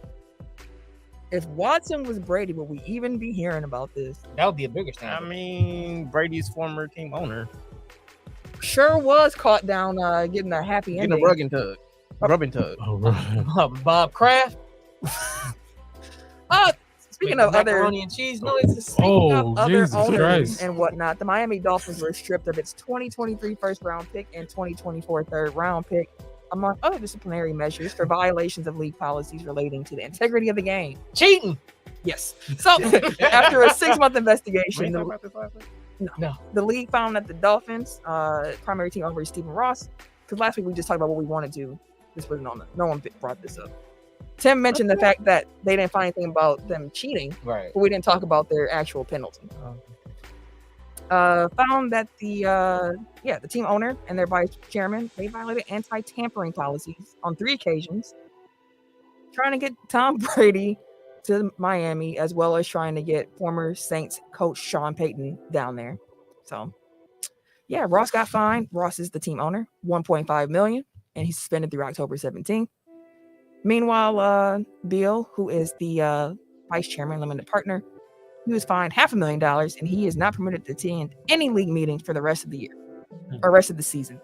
If Watson was Brady, would we even be hearing about this? That would be a bigger I standard. mean, Brady's former team owner Sure was caught down getting a happy getting a ending. rubbing tug. Oh, right. Bob Kraft. Speaking of other macaroni and cheese noises. Speaking of other Jesus owners Christ. and whatnot, the Miami Dolphins were stripped of its 2023 first round pick and 2024 third round pick, among other disciplinary measures for violations of league policies relating to the integrity of the game. Cheating. Yes. So after a 6-month investigation, No. the league found that the Dolphins, primary team owner is Stephen Ross, because last week we just talked about what we want to do. This wasn't on no one brought this up. Tim mentioned the fact that they didn't find anything about them cheating, Right. but we didn't talk about their actual penalty. Found that the team owner and their vice chairman, they violated anti-tampering policies on 3 occasions, trying to get Tom Brady to Miami, as well as trying to get former Saints coach Sean Payton down there. So yeah, Ross got fined. Ross is the team owner, $1.5 million, and he's suspended through October 17th. Meanwhile, Bill, who is the vice chairman, limited partner, he was fined $500,000, and he is not permitted to attend any league meetings for the rest of the year or rest of the season.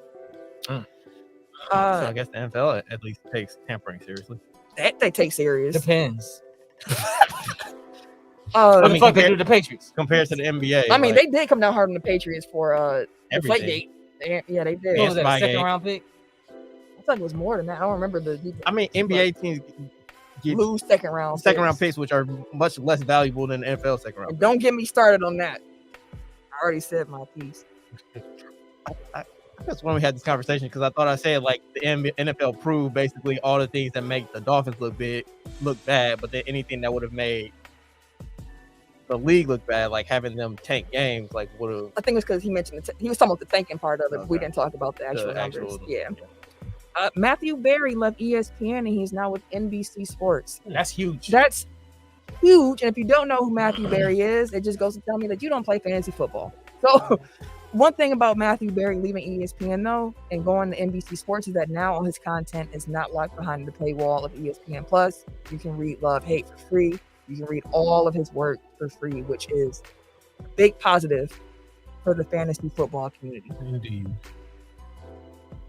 So I guess the NFL at least takes tampering seriously. That they take serious. Depends. I What mean, the fuck they compared- do to the Patriots? Compared to the NBA. I mean, like, they did come down hard on the Patriots for everything. Deflategate. Yeah, they did. What Yeah, was that, my a second game. round pick? I thought it was more than that. I don't remember the I mean, NBA teams get lose second round picks, which are much less valuable than the NFL second round. And don't get me started on that. I already said my piece. I guess when we had this conversation, because I thought I said like the NFL proved basically all the things that make the Dolphins look bad, but then anything that would have made the league look bad, like having them tank games, like would have. I think it was because he mentioned he was talking about the thinking part of it. But we Okay. didn't talk about the actual The numbers. actual- Yeah. Matthew Berry left ESPN and he's now with NBC Sports. That's huge. That's huge. And if you don't know who Matthew Berry is, it just goes to tell me that you don't play fantasy football. So one thing about Matthew Berry leaving ESPN though and going to NBC Sports is that now all his content is not locked behind the paywall of ESPN Plus. You can read Love Hate for free. You can read all of his work for free, which is a big positive for the fantasy football community. Indeed.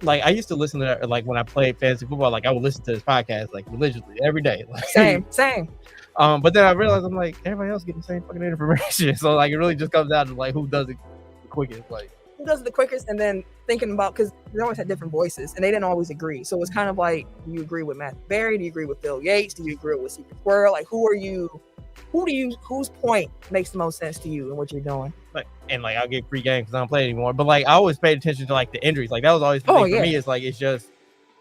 Like I used to listen to that, like when I played fantasy football, like I would listen to his podcast like religiously every day. Like, Same. But then I realized I'm like everybody else getting the same fucking information. So like it really just comes down to like who does it the quickest. Like who does it the quickest, and then thinking about, because they always had different voices and they didn't always agree. So it's kind of like, do you agree with Matthew Berry? Do you agree with Bill Yates? Do you agree with Secret Squirrel? Like whose point makes the most sense to you and what you're doing? Like and like I'll get free games because I don't play anymore. But like I always paid attention to like the injuries. Like that was always the thing for me. It's like it's just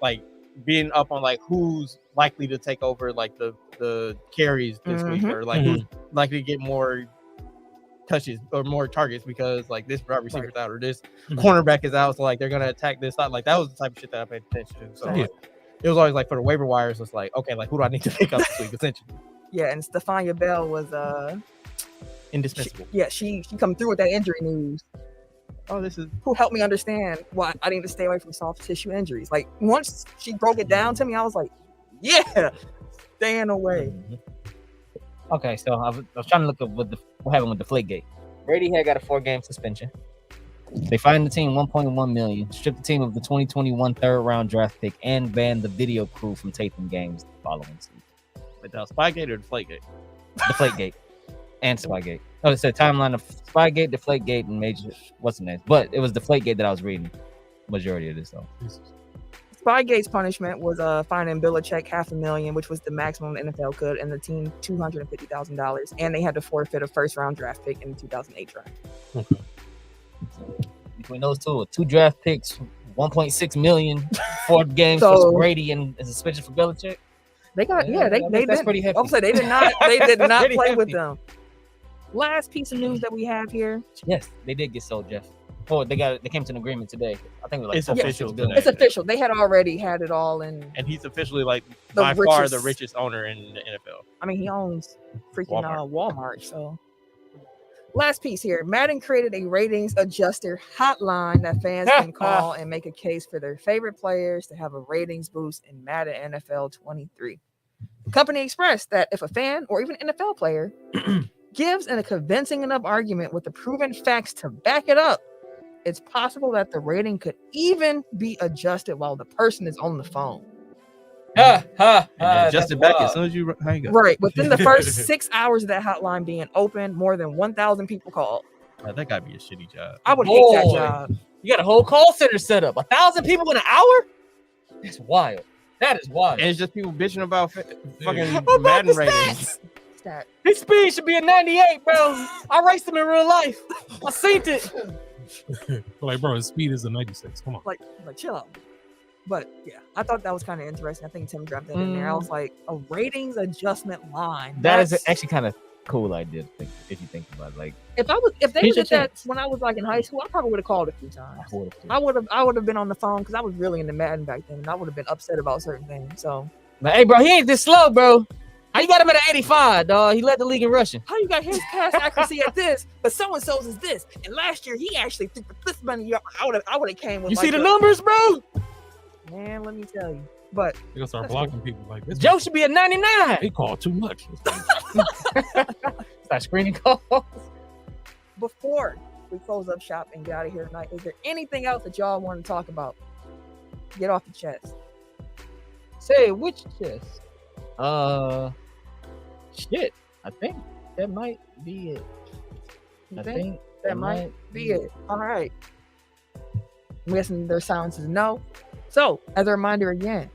like being up on like who's likely to take over like the carries this week, or like who's likely to get more touches or more targets because like this wide receiver's out or this cornerback is out, so like they're gonna attack this side. Like that was the type of shit that I paid attention to. So like, it was always like for the waiver wires, it's like okay, like who do I need to pick up this week essentially. Yeah, and Stephania Bell was indispensable. She come through with that injury news. Oh, this is who helped me understand why I need to stay away from soft tissue injuries. Like once she broke it down to me, I was like, yeah, staying away. Okay, so I was trying to look up what happened with Deflategate. Brady had got a 4-game suspension. They fined the team $1.1 million, stripped the team of the 2021 third-round draft pick, and banned the video crew from taping games the following season. But that was Spygate or Deflategate? Deflategate and Spygate. Oh, it's a timeline of Spygate, Deflategate, and major. What's the name? But it was Deflategate that I was reading. Majority of this though. Spygate's punishment was fining Belichick $500,000, which was the maximum the NFL could, and the team $250,000, and they had to forfeit a first-round draft pick in the 2008 draft. Okay. So, between those two draft picks, $1.6 million, 4 games for Brady, and a suspension for Belichick. They got they that's did pretty hefty. Also, they did not play hefty. with them. Last piece of news that we have here. Yes, they did get sold, Jeff. Oh, they came to an agreement today. I think it was like it's official. It's official. They had already had it all in. And he's officially like by far the richest owner in the NFL. I mean, he owns freaking Walmart. So last piece here. Madden created a ratings adjuster hotline that fans can call and make a case for their favorite players to have a ratings boost in Madden NFL 23. The company expressed that if a fan or even NFL player gives a convincing enough argument with the proven facts to back it up, it's possible that the rating could even be adjusted while the person is on the phone. Adjust it back as soon as you hang up. Right. Within the first 6 hours of that hotline being open, more than 1,000 people called. That gotta be a shitty job. I would hate that job. You got a whole call center set up. 1,000 people in an hour? That's wild. That is wild. And it's just people bitching about fucking Madden ratings. His speed should be a 98, bro. I raced him in real life. I seen it. Like, bro, his speed is a 96. Come on. Like chill out. But yeah, I thought that was kind of interesting. I think Tim dropped that in there. I was like, a ratings adjustment line. That is actually kind of cool idea to think, if you think about it. Like, if they did that when I was like in high school, I probably would have called a few times. I would have been on the phone because I was really into Madden back then, and I would have been upset about certain things. So, but hey, bro, he ain't this slow, bro. How you got him at an 85, dog? He led the league in rushing. How you got his pass accuracy at this, but so and so's is this? And last year he actually threw this many. I would have came with. You see the numbers, bro? Man, let me tell you. But you're gonna start blocking people like this. Joe should be at 99. He called too much. Start screening calls. Before we close up shop and get out of here tonight, is there anything else that y'all want to talk about? Get off the chest. Say which chest? Shit. I think that might be it. I think that might be it. All right. I'm guessing their silence is no. So, as a reminder again,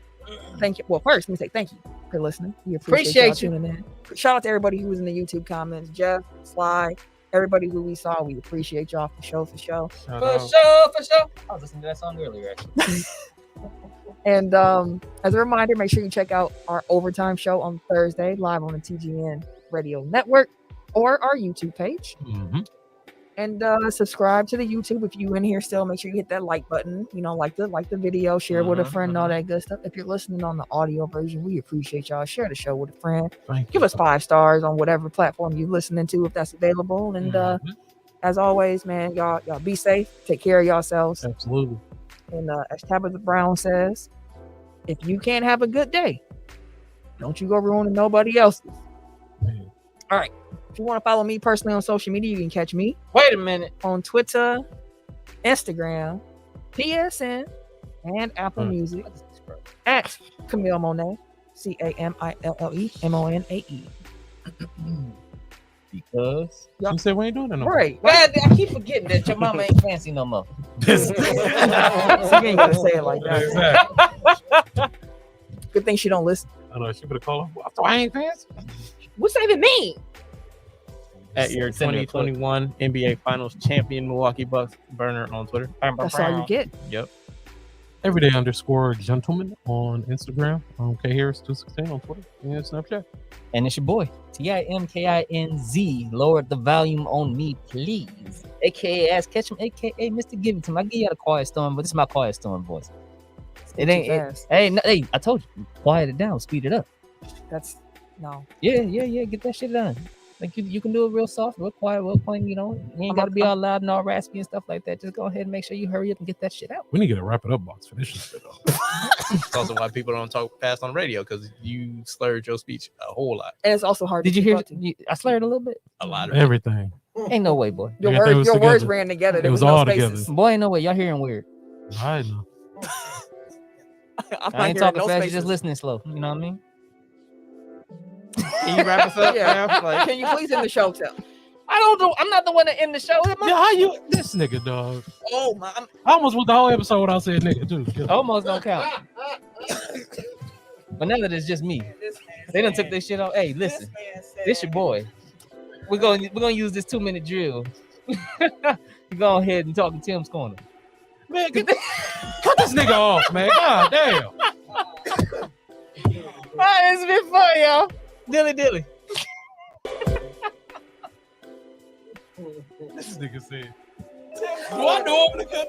thank you. Well, first, let me say thank you for listening. We appreciate you tuning in. Shout out to everybody who was in the YouTube comments. Jeff, Sly, everybody who we saw. We appreciate y'all for sure. For sure. I was listening to that song earlier, actually. And as a reminder, make sure you check out our Overtime show on Thursday, live on the TGN Radio Network or our YouTube page. Mm-hmm. And subscribe to the YouTube. If you in here still, make sure you hit that like button. You know, like the video, share with a friend, and all that good stuff. If you're listening on the audio version, we appreciate y'all. Share the show with a friend. Give us 5 stars on whatever platform you're listening to, if that's available. And as always, man, y'all be safe. Take care of yourselves. Absolutely. And as Tabitha Brown says, if you can't have a good day, don't you go ruining nobody else's. Man. All right. If you want to follow me personally on social media, you can catch me Wait a minute. on Twitter, Instagram, PSN, and Apple Music at Camille Monet, CamilleMonae. Because You said we ain't doing that no more. Right. man, I keep forgetting that your mama ain't fancy no more. This- So you ain't gonna say it like that. Exactly. Good thing she don't listen. I know she better call her. So I ain't fancy. What's that even mean? At your Send her a clip. 2021 NBA Finals champion Milwaukee Bucks burner on Twitter. That's all you get. Yep. Everyday_gentleman on Instagram. K Harris 216 on Twitter and Snapchat. And it's your boy, TIMKINZ. Lower the volume on me, please. AKA Ask Catch him, AKA Mr. Give It To Me. I give you a quiet storm, but this is my quiet storm voice. It ain't. Hey, I told you, quiet it down, speed it up. That's no. Yeah. Get that shit done. Like you can do it real soft, real quiet, real plain. You know, you ain't got to be all loud and all raspy and stuff like that. Just go ahead and make sure you hurry up and get that shit out. We need to get a wrap it up box for this shit. It's also why people don't talk fast on the radio because you slurred your speech a whole lot. And it's also hard. Did to you keep hear? up to. I slurred a little bit. A lot of it. Everything. Ain't no way, boy. Your Everything was words together. ran together. There It was no all spaces. together. Boy, ain't no way. Y'all hearing weird. I know. I'm I ain't hearing talking no fast. spaces. You just listening slow. You know what I mean? Can you wrap us up? Yeah. man? Like, Can you please end the show, Tim? I don't know. I'm not the one to end the show. Yeah, how you this nigga, dog? Oh my! I almost went the whole episode without saying nigga too. Get up. Almost don't count. But now that it's just me, they done took this shit off. Hey, listen, this your boy. We're gonna use this 2-minute drill. You go ahead and talk to Tim's corner. Man, cut this nigga off, man. God damn. All right, it's been fun, y'all. Dilly. This nigga said. Do I know him to cut?